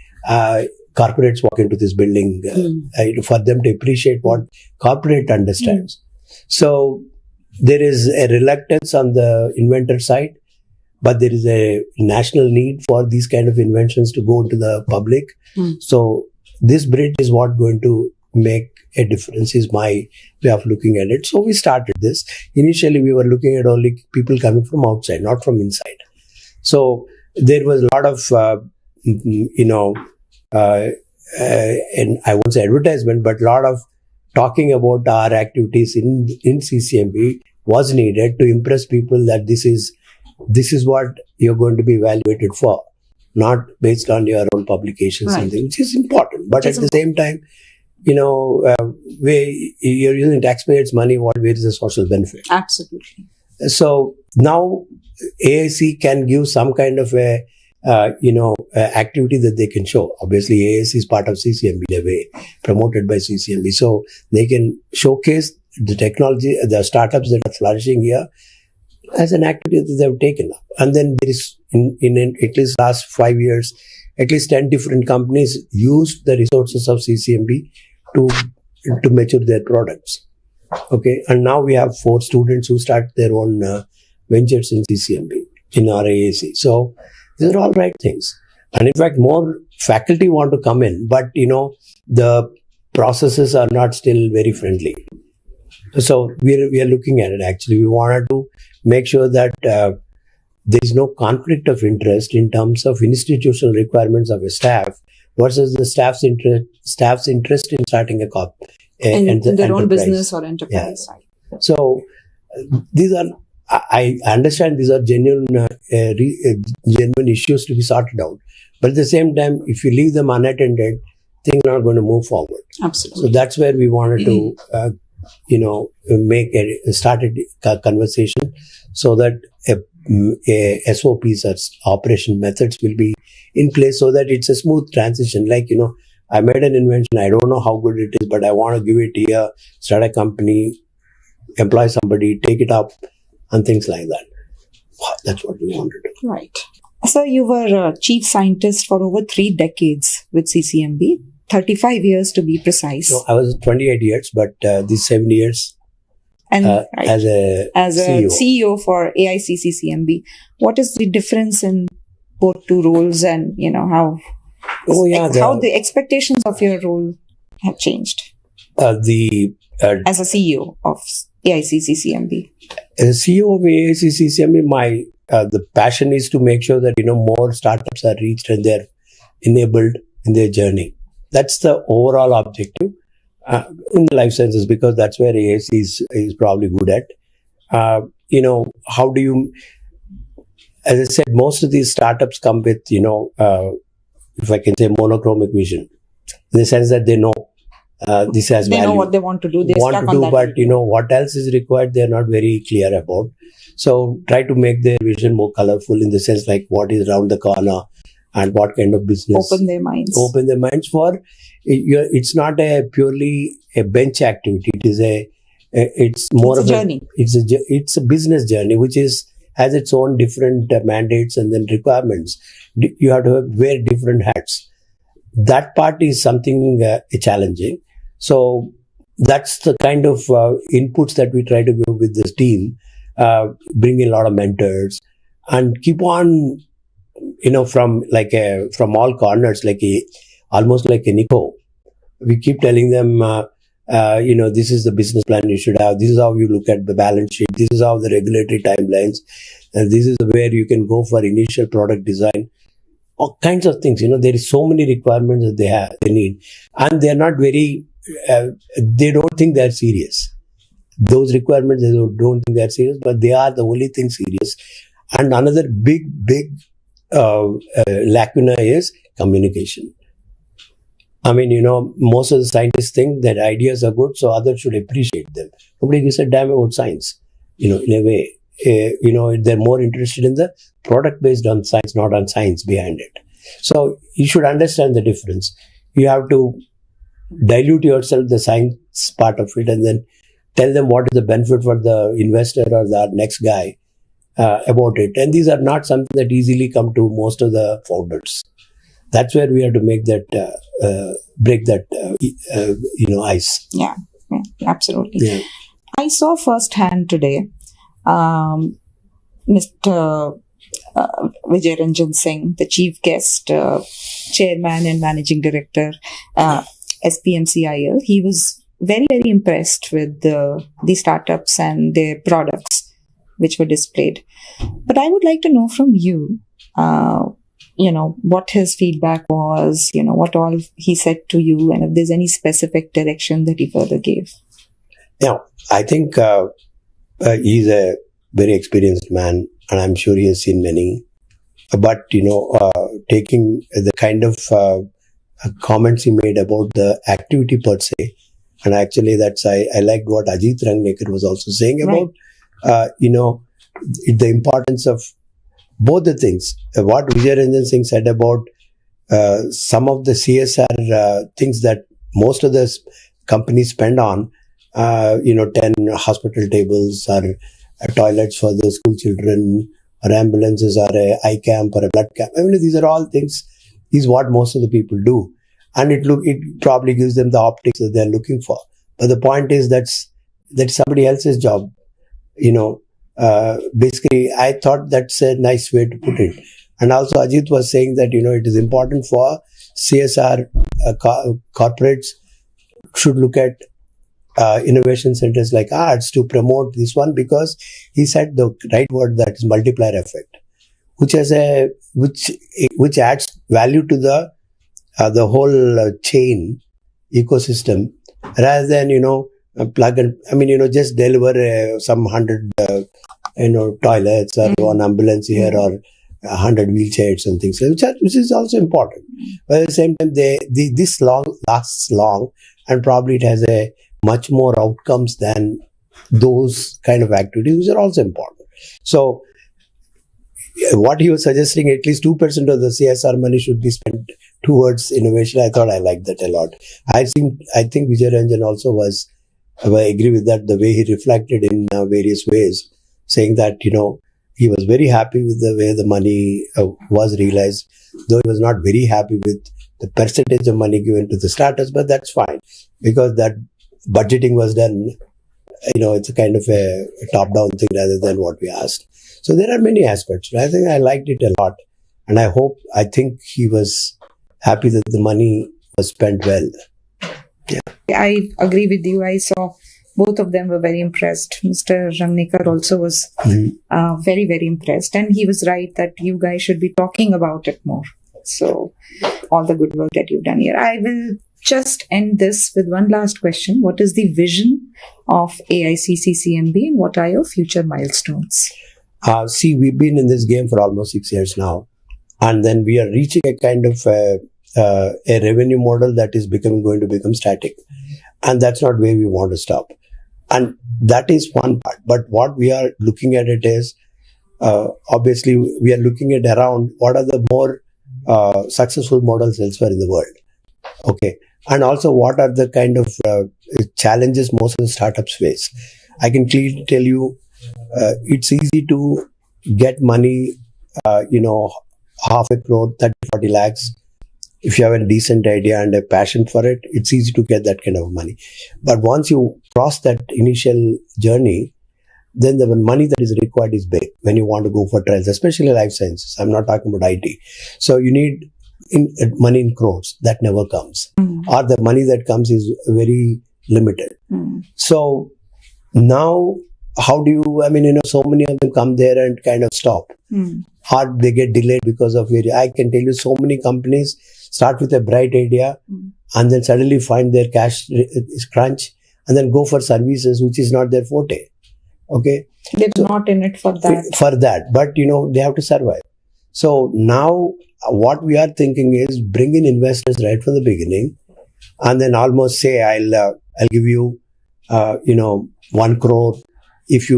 corporates walk into this building for them to appreciate what corporate understands. So there is a reluctance on the inventor side, but there is a national need for these kind of inventions to go into the public. So this bridge is what going to make a difference, is my way of looking at it. So we started this. Initially, we were looking at only people coming from outside, not from inside. So there was a lot of, you know, and I won't say advertisement, but a lot of talking about our activities in CCMB was needed to impress people that this is what you're going to be evaluated for, not based on your own publications and things, which is important. But at the same time, you know, you're using taxpayers' money, where is the social benefit? Absolutely. So now AIC can give some kind of a, activity that they can show. Obviously, AIC is part of CCMB in a way, promoted by CCMB. So they can showcase the technology, the startups that are flourishing here as an activity that they've taken up. And then there is, in at least last 5 years, at least 10 different companies used the resources of CCMB to mature their products. Okay. And now we have 4 students who start their own ventures in CCMB, in our AAC. So these are all right things. And in fact, more faculty want to come in, but, you know, the processes are not still very friendly. So we are looking at it actually. We wanted to make sure that there is no conflict of interest in terms of institutional requirements of a staff versus the staff's interest in starting in their own business or enterprise. Yeah. So these are, I understand these are genuine issues to be sorted out. But at the same time, if you leave them unattended, things are not going to move forward. Absolutely. So that's where we wanted to, start a conversation so that a SOPs or operation methods will be in place so that it's a smooth transition. Like, I made an invention. I don't know how good it is, but I want to give it here, start a company, employ somebody, take it up, and things like that. That's what we want to do. Right. So you were a chief scientist for over 3 decades with CCMB, 35 years to be precise. No, I was 28 years, but these 7 years And as a CEO. CEO for AICCCMB. What is the difference in both two roles, and how how the expectations of your role have changed as a CEO of AICCCMB? As a CEO of AICCCMB, the passion is to make sure that more startups are reached and they're enabled in their journey. That's the overall objective in the life sciences, because that's where AIC is probably good at. How do you, as I said, most of these startups come with, if I can say, monochromic vision, in the sense that they know this has they value. know what they want to do. They're stuck on that. But what else is required, they're not very clear about. So try to make their vision more colorful, in the sense like what is around the corner and what kind of business. Open their minds for. It's not a purely a bench activity. It's more of a journey. It's a business journey which has its own different mandates and then requirements. You have to wear different hats. That part is something challenging. So that's the kind of inputs that we try to give with this team. Bring in a lot of mentors and keep on, from all corners, almost like a Nico. We keep telling them, this is the business plan you should have. This is how you look at the balance sheet. This is how the regulatory timelines, and this is where you can go for initial product design. All kinds of things. There is so many requirements that they need, and they're not very. They don't think they're serious. Those requirements, they don't think they're serious, but they are the only thing serious. And another big lacuna is communication. I mean, most of the scientists think that ideas are good, so others should appreciate them. Nobody gives a damn about science, in a way. They're more interested in the product based on science, not on science behind it. So you should understand the difference. You have to dilute yourself, the science part of it, and then tell them what is the benefit for the investor or the next guy about it. And these are not something that easily come to most of the founders. That's where we have to make that, break that, ice. Yeah, absolutely. Yeah. I saw firsthand today, Mr. Vijay Ranjan Singh, the chief guest, chairman and managing director, SPMCIL. He was very, very impressed with the startups and their products which were displayed. But I would like to know from you, what his feedback was, what all he said to you, and if there's any specific direction that he further gave. Yeah, I think he's a very experienced man, and I'm sure he has seen many. But, taking the kind of comments he made about the activity per se, and actually I liked what Ajit Rangnekar was also saying about, the importance of both the things. What Vijay Ranjan Singh said about some of the CSR things that most of the companies spend on, 10 hospital tables or toilets for the school children, or ambulances, or a eye camp or a blood camp. I mean, these are all things, is what most of the people do. And it probably gives them the optics that they're looking for. But the point is that's somebody else's job. Basically, I thought that's a nice way to put it. And also Ajit was saying that, it is important for CSR corporates should look at innovation centers like arts to promote this one, because he said the right word, that is multiplier effect, which adds value to the whole chain ecosystem, rather than plug and just deliver some 100 toilets or one ambulance here or 100 wheelchairs and things like that, which is also important. But at the same time, this lasts long, and probably it has a much more outcomes than those kind of activities, which are also important. So what he was suggesting, at least 2% of the CSR money should be spent towards innovation. I thought I liked that a lot. I think Vijay Ranjan also I agree with that, the way he reflected in various ways, saying that, he was very happy with the way the money was realized, though he was not very happy with the percentage of money given to the startups, but that's fine, because that budgeting was done, it's a kind of a top-down thing rather than what we asked. So there are many aspects. I think I liked it a lot, and I think he was happy that the money was spent well. Yeah. I agree with you. I saw both of them were very impressed. Mr. Rangnikar also was very, very impressed. And he was right that you guys should be talking about it more. So all the good work that you've done here. I will just end this with one last question. What is the vision of AICC-CMB and what are your future milestones? See, we've been in this game for almost 6 years now. And then we are reaching a kind of a revenue model that is going to become static. And that's not where we want to stop. And that is one part. But what we are looking at it is, obviously, we are looking at around what are the more successful models elsewhere in the world. Okay. And also, what are the kind of challenges most of the startups face? I can clearly tell you, it's easy to get money, half a crore, 30, 40 lakhs. If you have a decent idea and a passion for it, it's easy to get that kind of money. But once you cross that initial journey, then the money that is required is big when you want to go for trials, especially life sciences. I'm not talking about IT. So you need money in crores. That never comes. Or the money that comes is very limited. So now, how do you, so many of them come there and kind of stop. Or they get delayed because of I can tell you so many companies start with a bright idea and then suddenly find their cash is crunch and then go for services which is not their forte. Okay. They're not in it for that. But they have to survive. So now what we are thinking is bring in investors right from the beginning and then almost say, I'll give you, 1 crore if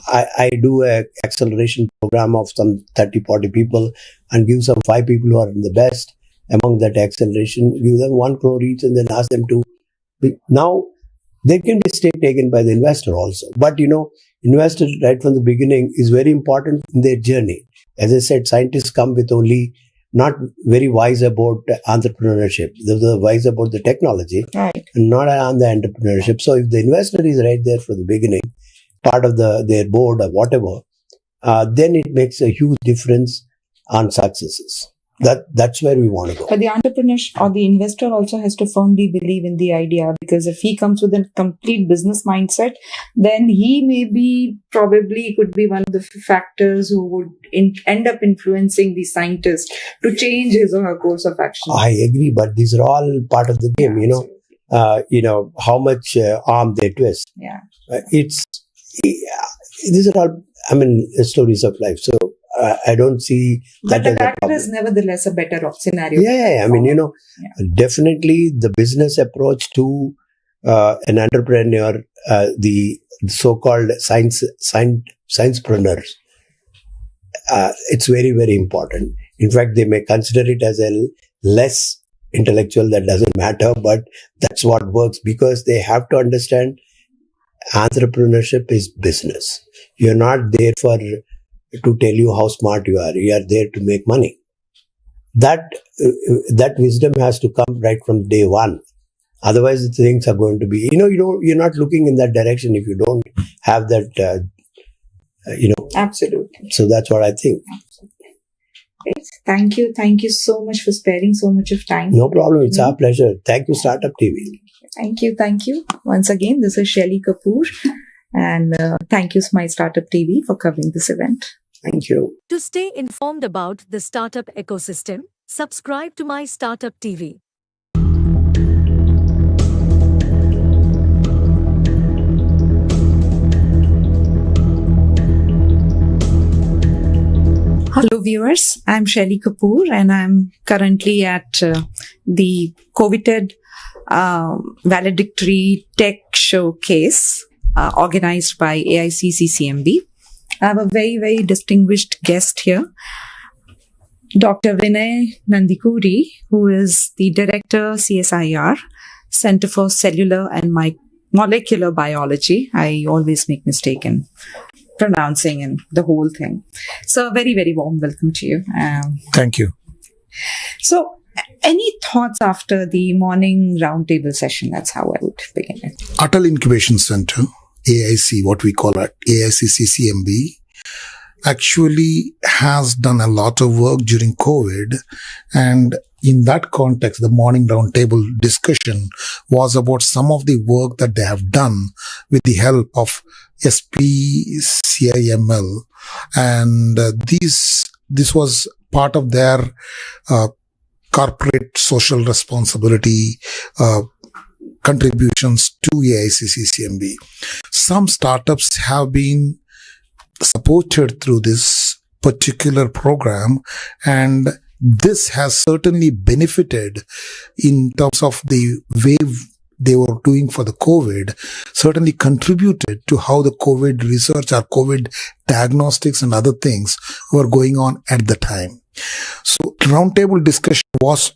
I do a acceleration program of some 30, 40 people and give some 5 people who are the best among that acceleration, give them 1 crore each and then ask them to now there can be stake taken by the investor also. But investor right from the beginning is very important in their journey. As I said, scientists come with only not very wise about entrepreneurship. They're wise about the technology, right, and not on the entrepreneurship. So if the investor is right there from the beginning, part of their board or whatever, then it makes a huge difference on successes. That's where we want to go. But the entrepreneur or the investor also has to firmly believe in the idea, because if he comes with a complete business mindset, then he probably could be one of the factors who would end up influencing the scientist to change his or her course of action. I agree, but these are all part of the game. How much arm they twist. Yeah, these are all, stories of life. So I don't see that. But that is nevertheless a better scenario. Yeah. Definitely the business approach to an entrepreneur, the so-called sciencepreneurs, it's very, very important. In fact, they may consider it as a less intellectual, that doesn't matter, but that's what works, because they have to understand entrepreneurship is business. You're not there to tell you how smart you are. You are there to make money. That wisdom has to come right from day one. Otherwise, things are going to be, you're not looking in that direction if you don't have that, Absolutely. So that's what I think. Great. Thank you. Thank you so much for sparing so much of time. No problem. It's our pleasure. Thank you, Startup TV. Thank you. Once again, this is Shelly Kapoor. And thank you, MyStartupTV, for covering this event. Thank you. To stay informed about the startup ecosystem, subscribe to MyStartupTV. Hello, viewers. I'm Shelly Kapoor, and I'm currently at the coveted valedictory tech showcase organized by AICCCMB. I have a very, very distinguished guest here, Dr. Vinay Nandikuri, who is the Director, CSIR, Center for Cellular and Molecular Biology. I always make mistake in pronouncing and the whole thing. So, a very, very warm welcome to you. Thank you. So, any thoughts after the morning roundtable session? That's how I would begin it. Atal Incubation Center, AIC, what we call it, AICCCMB, actually has done a lot of work during COVID. And in that context, the morning roundtable discussion was about some of the work that they have done with the help of SPCIML. And this was part of their corporate social responsibility contributions to AICCCMB. Some startups have been supported through this particular program, and this has certainly benefited in terms of the way they were doing for the COVID, certainly contributed to how the COVID research or COVID diagnostics and other things were going on at the time. So roundtable discussion was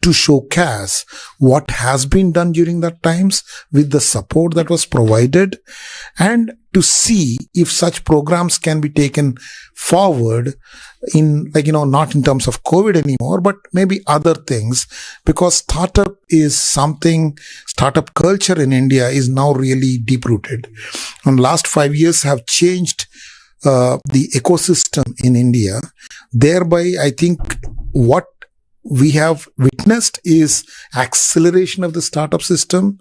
to showcase what has been done during that times with the support that was provided, and to see if such programs can be taken forward in, not in terms of COVID anymore, but maybe other things, because startup culture in India is now really deep rooted. And last 5 years have changed the ecosystem in India. Thereby, I think what we have witnessed is acceleration of the startup system,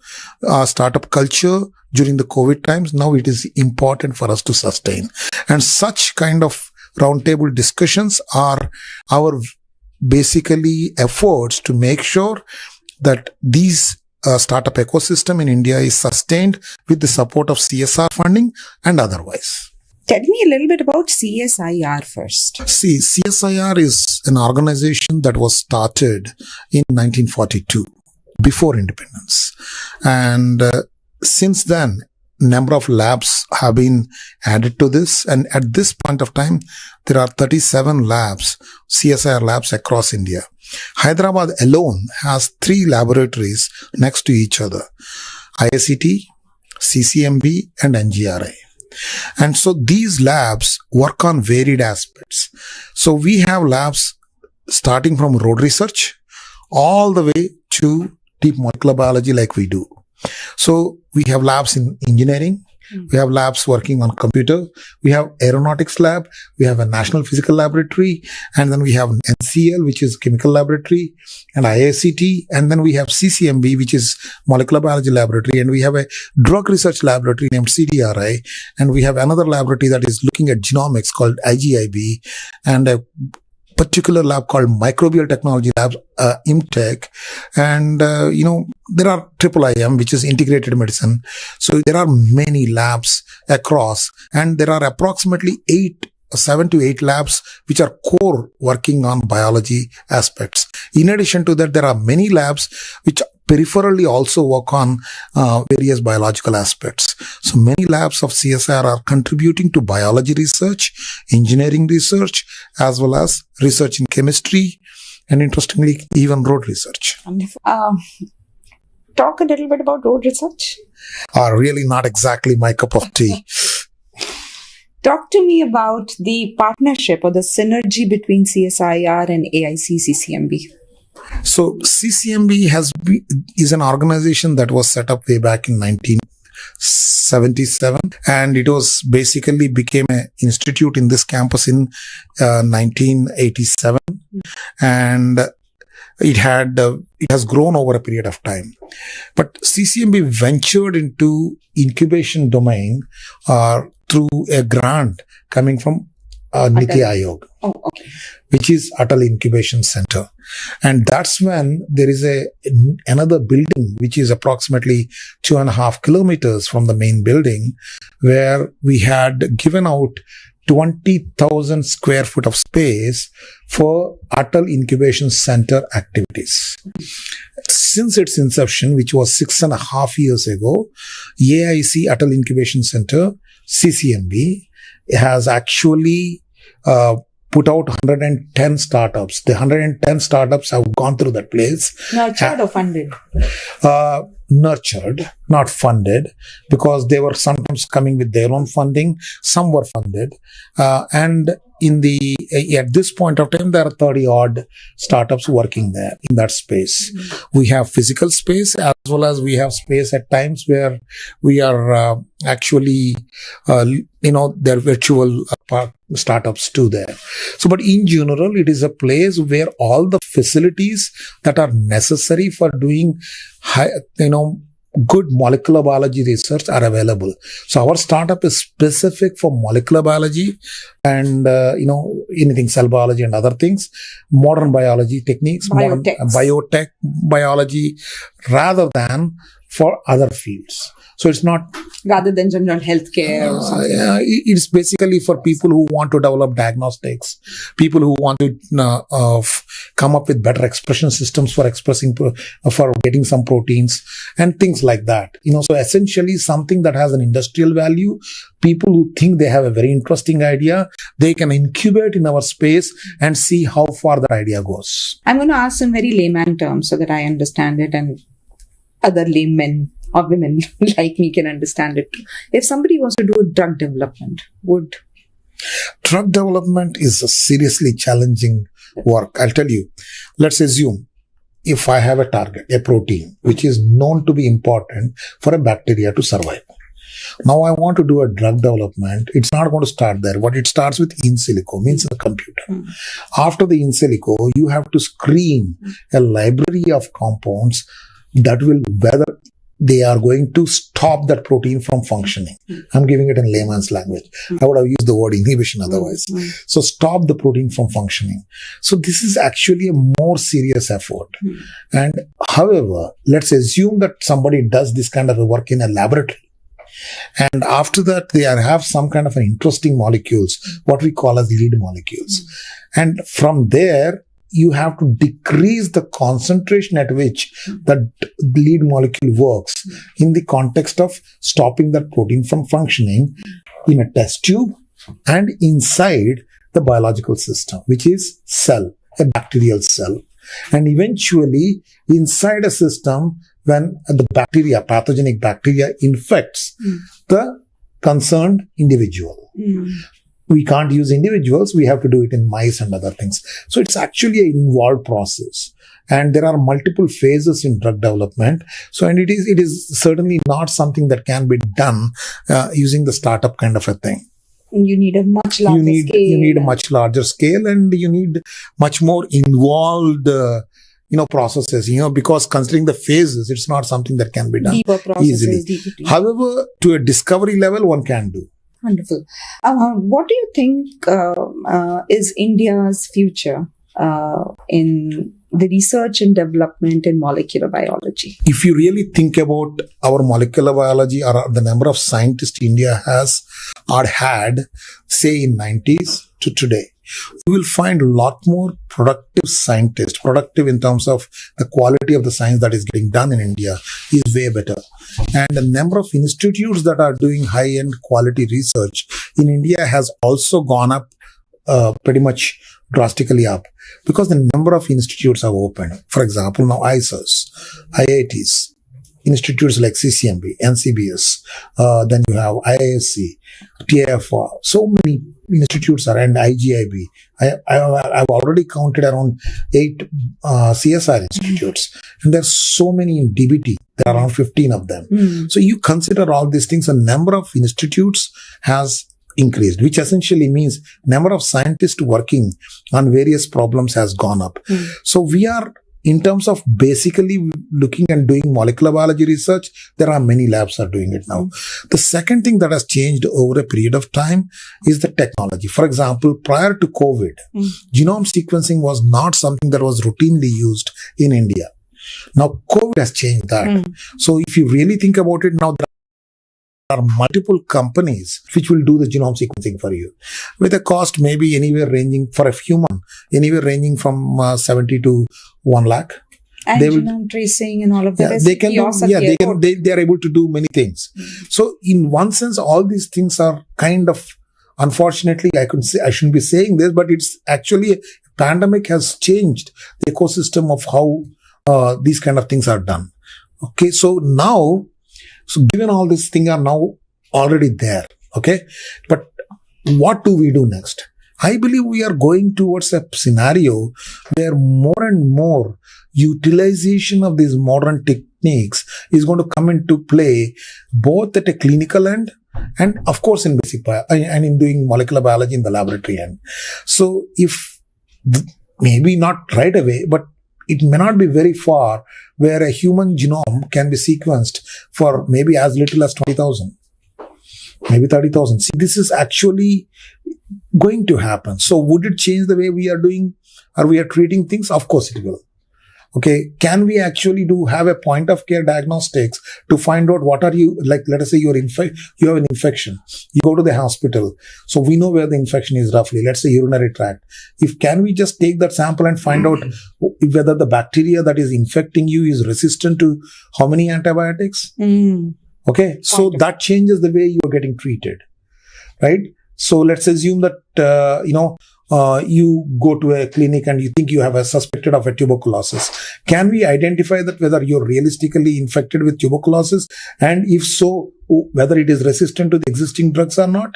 startup culture during the COVID times. Now it is important for us to sustain. And such kind of roundtable discussions are our basically efforts to make sure that these startup ecosystem in India is sustained with the support of CSR funding and otherwise. Tell me a little bit about CSIR first. See, CSIR is an organization that was started in 1942, before independence. And since then, number of labs have been added to this. And at this point of time, there are 37 labs, CSIR labs across India. Hyderabad alone has 3 laboratories next to each other: IICT, CCMB, and NGRI. And so these labs work on varied aspects. So we have labs starting from road research all the way to deep molecular biology like we do. So we have labs in engineering. We have labs working on computer. We have aeronautics lab. We have a national physical laboratory. And then we have NCL, which is chemical laboratory, and IICT. And then we have CCMB, which is molecular biology laboratory. And we have a drug research laboratory named CDRI. And we have another laboratory that is looking at genomics called IGIB, and a particular lab called Microbial Technology Lab, IMTech. And, there are IIIM, which is integrated medicine. So there are many labs across, and there are approximately 7 to 8 labs which are core working on biology aspects. In addition to that, there are many labs which peripherally also work on various biological aspects. So many labs of CSIR are contributing to biology research, engineering research, as well as research in chemistry, and interestingly, even road research. Talk a little bit about road research. Really not exactly my cup of tea. Talk to me about the partnership or the synergy between CSIR and AICCCMB. So CCMB is an organization that was set up way back in 1977, and it was basically became an institute in this campus in 1987, and it has grown over a period of time. But CCMB ventured into incubation domain through a grant coming from Niti Aayog, which is Atal Incubation Center. And that's when there is another building, which is approximately 2.5 kilometers from the main building, where we had given out 20,000 square foot of space for Atal Incubation Center activities. Since its inception, which was 6.5 years ago, AIC Atal Incubation Center, CCMB, has actually put out 110 startups. The 110 startups have gone through that place. Nurtured or funded? Nurtured, not funded, because they were sometimes coming with their own funding. Some were funded. And at this point of time, there are 30 odd startups working there in that space. We have physical space as well as we have space at times where we are actually, there are virtual startups too there. So, but in general, it is a place where all the facilities that are necessary for doing good molecular biology research are available. So our startup is specific for molecular biology and, anything cell biology and other things, modern biology techniques, biotech biology, rather than for other fields. So it's not... Rather than general healthcare or something. It's basically for people who want to develop diagnostics, people who want to come up with better expression systems for getting some proteins and things like that. So essentially something that has an industrial value, people who think they have a very interesting idea, they can incubate in our space and see how far that idea goes. I'm going to ask some very layman terms so that I understand it and other laymen or women like me can understand it. If somebody wants to do a drug development, Drug development is a seriously challenging work. I'll tell you. Let's assume if I have a target, a protein, which is known to be important for a bacteria to survive. Now I want to do a drug development. It's not going to start there. What it starts with in silico, means a computer. After the in silico, you have to screen a library of compounds that will, whether they are going to stop that protein from functioning. I'm giving it in layman's language. I would have used the word inhibition otherwise. So stop the protein from functioning. So this is actually a more serious effort. And however, let's assume that somebody does this kind of a work in a laboratory. And after that, they have some kind of an interesting molecules, what we call as lead molecules. And from there, you have to decrease the concentration at which the lead molecule works in the context of stopping that protein from functioning in a test tube and inside the biological system, which is cell, a bacterial cell. And eventually, inside a system, when the bacteria, pathogenic bacteria, infects the concerned individual. We can't use individuals. We have to do it in mice and other things. So it's actually an involved process. And there are multiple phases in drug development. So, and it is certainly not something that can be done using the startup kind of a thing. You need a much larger scale. You need a much larger scale and you need much more involved processes, because considering the phases, it's not something that can be done deeper processes, easily. However, to a discovery level, one can do. Wonderful. What do you think is India's future in the research and development in molecular biology? If you really think about our molecular biology or the number of scientists India has or had, say in 90s to today, you will find a lot more productive scientists, productive in terms of the quality of the science that is getting done in India is way better. And the number of institutes that are doing high-end quality research in India has also gone up pretty much drastically up because the number of institutes have opened. For example, now IISers, IITs, institutes like CCMB, NCBS, then you have IISc, TIFR, so many institutes are, and IGIB. I've already counted around 8 CSR institutes, and there's so many in DBT. There are around 15 of them. So you consider all these things, a number of institutes has increased, which essentially means number of scientists working on various problems has gone up. So we are, in terms of basically looking and doing molecular biology research, there are many labs are doing it now. The second thing that has changed over a period of time is the technology. For example, prior to COVID, genome sequencing was not something that was routinely used in India. Now, COVID has changed that. So if you really think about it, now there are multiple companies which will do the genome sequencing for you with a cost maybe anywhere ranging for a human, anywhere ranging from 70 to 1 lakh. And They will- genome tracing and all of that. Yeah, is they can do, kiosks at yeah, the they can, airport. they are able to do many things. So in one sense, all these things are kind of, unfortunately, I shouldn't be saying this, but it's actually, pandemic has changed the ecosystem of how these kind of things are done. Okay. So now, given all these things are now already there. Okay. But what do we do next? I believe we are going towards a scenario where more and more utilization of these modern techniques is going to come into play both at a clinical end and of course in basic bio and in doing molecular biology in the laboratory end. So if maybe not right away, but it may not be very far where a human genome can be sequenced for maybe as little as 20,000. Maybe 30,000. See, this is actually going to happen. So would it change the way we are doing or we are treating things? Of course it will. Okay. Can we actually have a point of care diagnostics to find out what are you, like, let us say you have an infection. You go to the hospital. So we know where the infection is roughly. Let's say urinary tract. Can we just take that sample and find out whether the bacteria that is infecting you is resistant to how many antibiotics? Okay. So that changes the way you are getting treated. Right. So let's assume that, you go to a clinic and you think you have a suspected of a tuberculosis. Can we identify that whether you're realistically infected with tuberculosis? And if so, whether it is resistant to the existing drugs or not?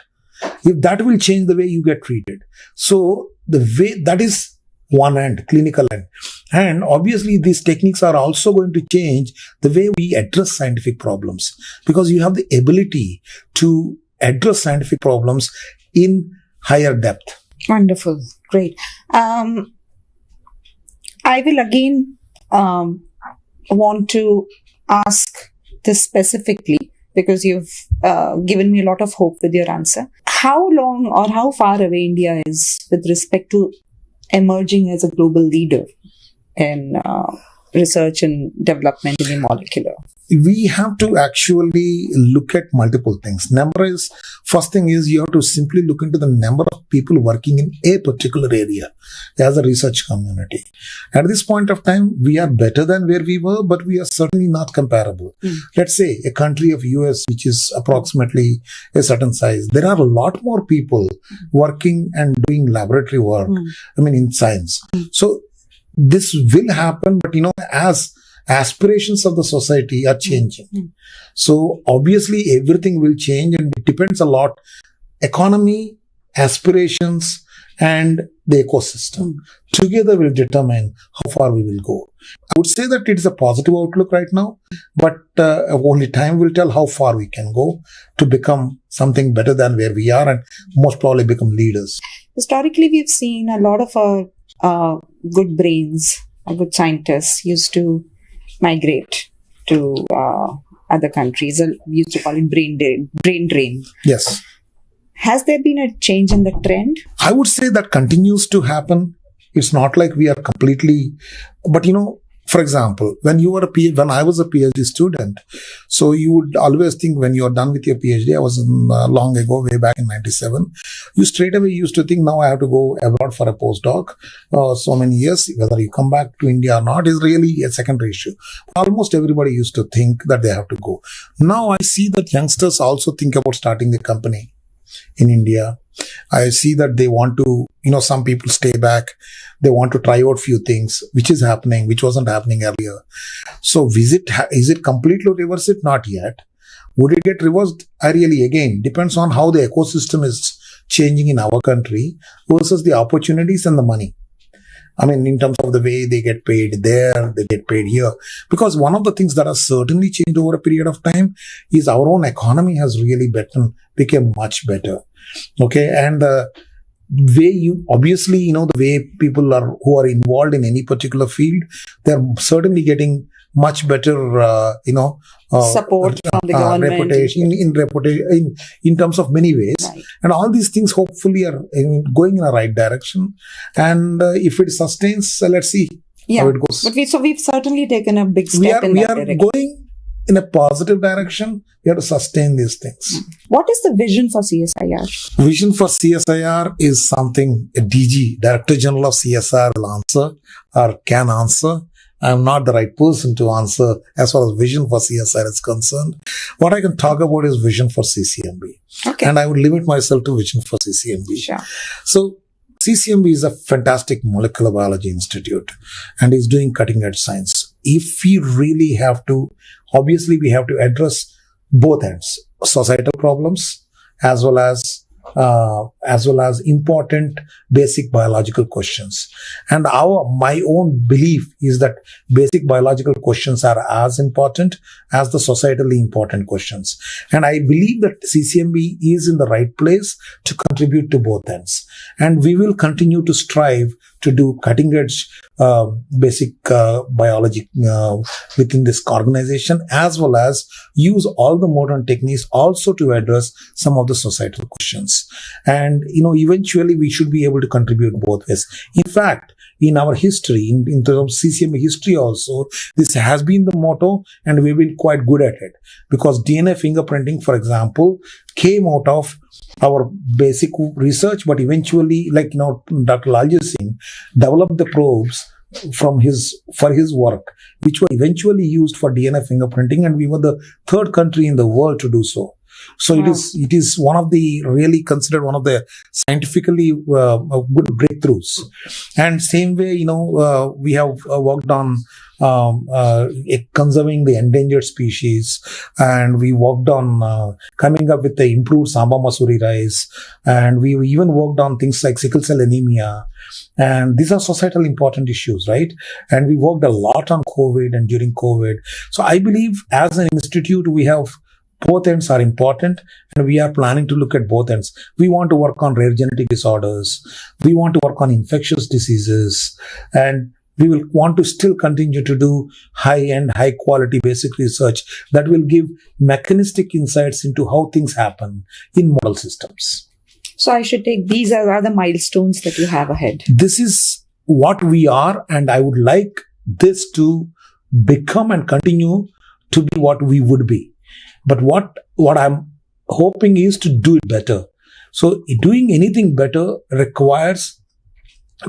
If that will change the way you get treated. So the way that is one end, clinical end. And obviously these techniques are also going to change the way we address scientific problems because you have the ability to address scientific problems in higher depth. Wonderful. Great. I will again want to ask this specifically because you've given me a lot of hope with your answer. How long or how far away India is with respect to emerging as a global leader in research and development in the molecular? We have to actually look at multiple things. First thing is you have to simply look into the number of people working in a particular area as a research community. At this point of time, we are better than where we were, but we are certainly not comparable. Let's say a country of US, which is approximately a certain size, there are a lot more people working and doing laboratory work, in science. So this will happen, but as aspirations of the society are changing. So obviously everything will change and it depends a lot. Economy, aspirations and the ecosystem together will determine how far we will go. I would say that it is a positive outlook right now, but only time will tell how far we can go to become something better than where we are and most probably become leaders. Historically, we've seen a lot of our good brains, good scientists used to migrate to other countries. We used to call it brain drain. Yes. Has there been a change in the trend? I would say that continues to happen. It's not like we are completely, but for example, when I was a PhD student, so you would always think when you're done with your PhD, I was long ago, way back in 97, you straight away used to think now I have to go abroad for a postdoc. So many years, whether you come back to India or not is really a secondary issue. Almost everybody used to think that they have to go. Now I see that youngsters also think about starting a company in India. I see that they want to, some people stay back. They want to try out few things, which is happening, which wasn't happening earlier. So is it completely reversed? Not yet. Would it get reversed? Again, depends on how the ecosystem is changing in our country versus the opportunities and the money. In terms of the way they get paid there, they get paid here. Because one of the things that has certainly changed over a period of time is our own economy has really become much better. Okay. And the way the way people who are involved in any particular field, they're certainly getting much better, support from the government. Reputation in terms of many ways. Right. And all these things hopefully are going in the right direction. And if it sustains, let's see how it goes. But we've certainly taken a big step in that direction. We are going in a positive direction, we have to sustain these things. What is the vision for CSIR? Vision for CSIR is something a DG, Director General of CSIR, will answer or can answer. I'm not the right person to answer as far as vision for CSIR is concerned. What I can talk about is vision for CCMB. Okay. And I would limit myself to vision for CCMB. Sure. So CCMB is a fantastic molecular biology institute and is doing cutting edge science. If we really have to, obviously we have to address both ends, societal problems as well as important basic biological questions. And my own belief is that basic biological questions are as important as the societally important questions. And I believe that CCMB is in the right place to contribute to both ends. And we will continue to strive to do cutting edge basic biology within this organization, as well as use all the modern techniques also to address some of the societal questions. And, eventually we should be able to contribute both ways. In fact, in our history, in terms of CCMB history also, this has been the motto and we've been quite good at it. Because DNA fingerprinting, for example, came out of our basic research, but eventually, Dr. Lalju Singh developed the probes for his work, which were eventually used for DNA fingerprinting, and we were the third country in the world to do so. So wow. It is one of the really considered one of the scientifically good breakthroughs. And same way, we have worked on conserving the endangered species, and we worked on coming up with the improved Samba Masuri rice, and we even worked on things like sickle cell anemia. And these are societal important issues, right? And we worked a lot on COVID and during COVID. So I believe as an institute, we have both ends are important, and we are planning to look at both ends. We want to work on rare genetic disorders. We want to work on infectious diseases, and we will want to still continue to do high-end, high-quality basic research that will give mechanistic insights into how things happen in model systems. So I should take these are the milestones that you have ahead. This is what we are, and I would like this to become and continue to be what we would be. But what I'm hoping is to do it better. So doing anything better requires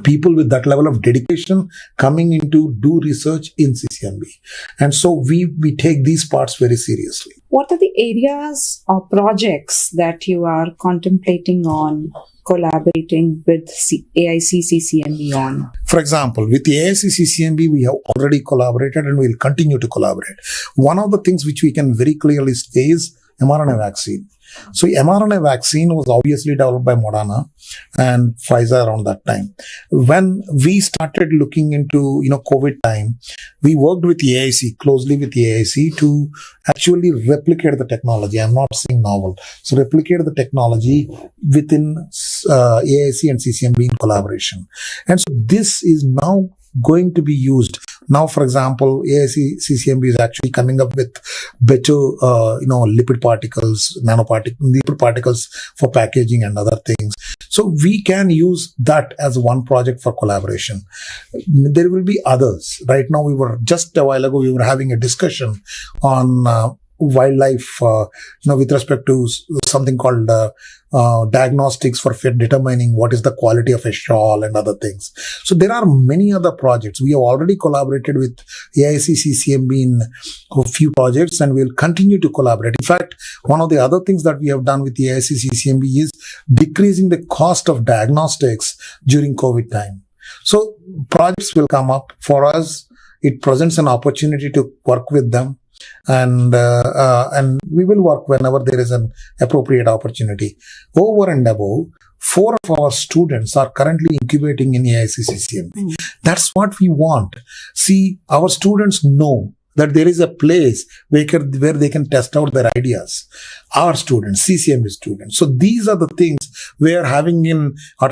people with that level of dedication coming in to do research in CCMB. And so we take these parts very seriously. What are the areas or projects that you are contemplating on collaborating with AIC CCMB on? For example, with the AIC CCMB, we have already collaborated and we'll continue to collaborate. One of the things which we can very clearly say is mRNA vaccine. So mRNA vaccine was obviously developed by Moderna and Pfizer around that time. When we started looking into, COVID time, we worked with the AIC, closely with the AIC to actually replicate the technology. I'm not saying novel. So replicate the technology within AIC and CCMB in collaboration. And so this is now going to be used. Now, for example, AIC CCMB is actually coming up with better, lipid particles, lipid particles for packaging and other things. So we can use that as one project for collaboration. There will be others. Right now, just a while ago, we were having a discussion on wildlife, with respect to something called diagnostics for determining what is the quality of a shawl and other things. So there are many other projects. We have already collaborated with AIC CCMB in a few projects, and we'll continue to collaborate. In fact, one of the other things that we have done with the AIC CCMB is decreasing the cost of diagnostics during COVID time. So projects will come up for us. It presents an opportunity to work with them. And we will work whenever there is an appropriate opportunity. Over and above, 4 of our students are currently incubating in AIC CCMB. That's what we want. See, our students know that there is a place where they can test out their ideas. Our students, CCMB students. So these are the things we are having in our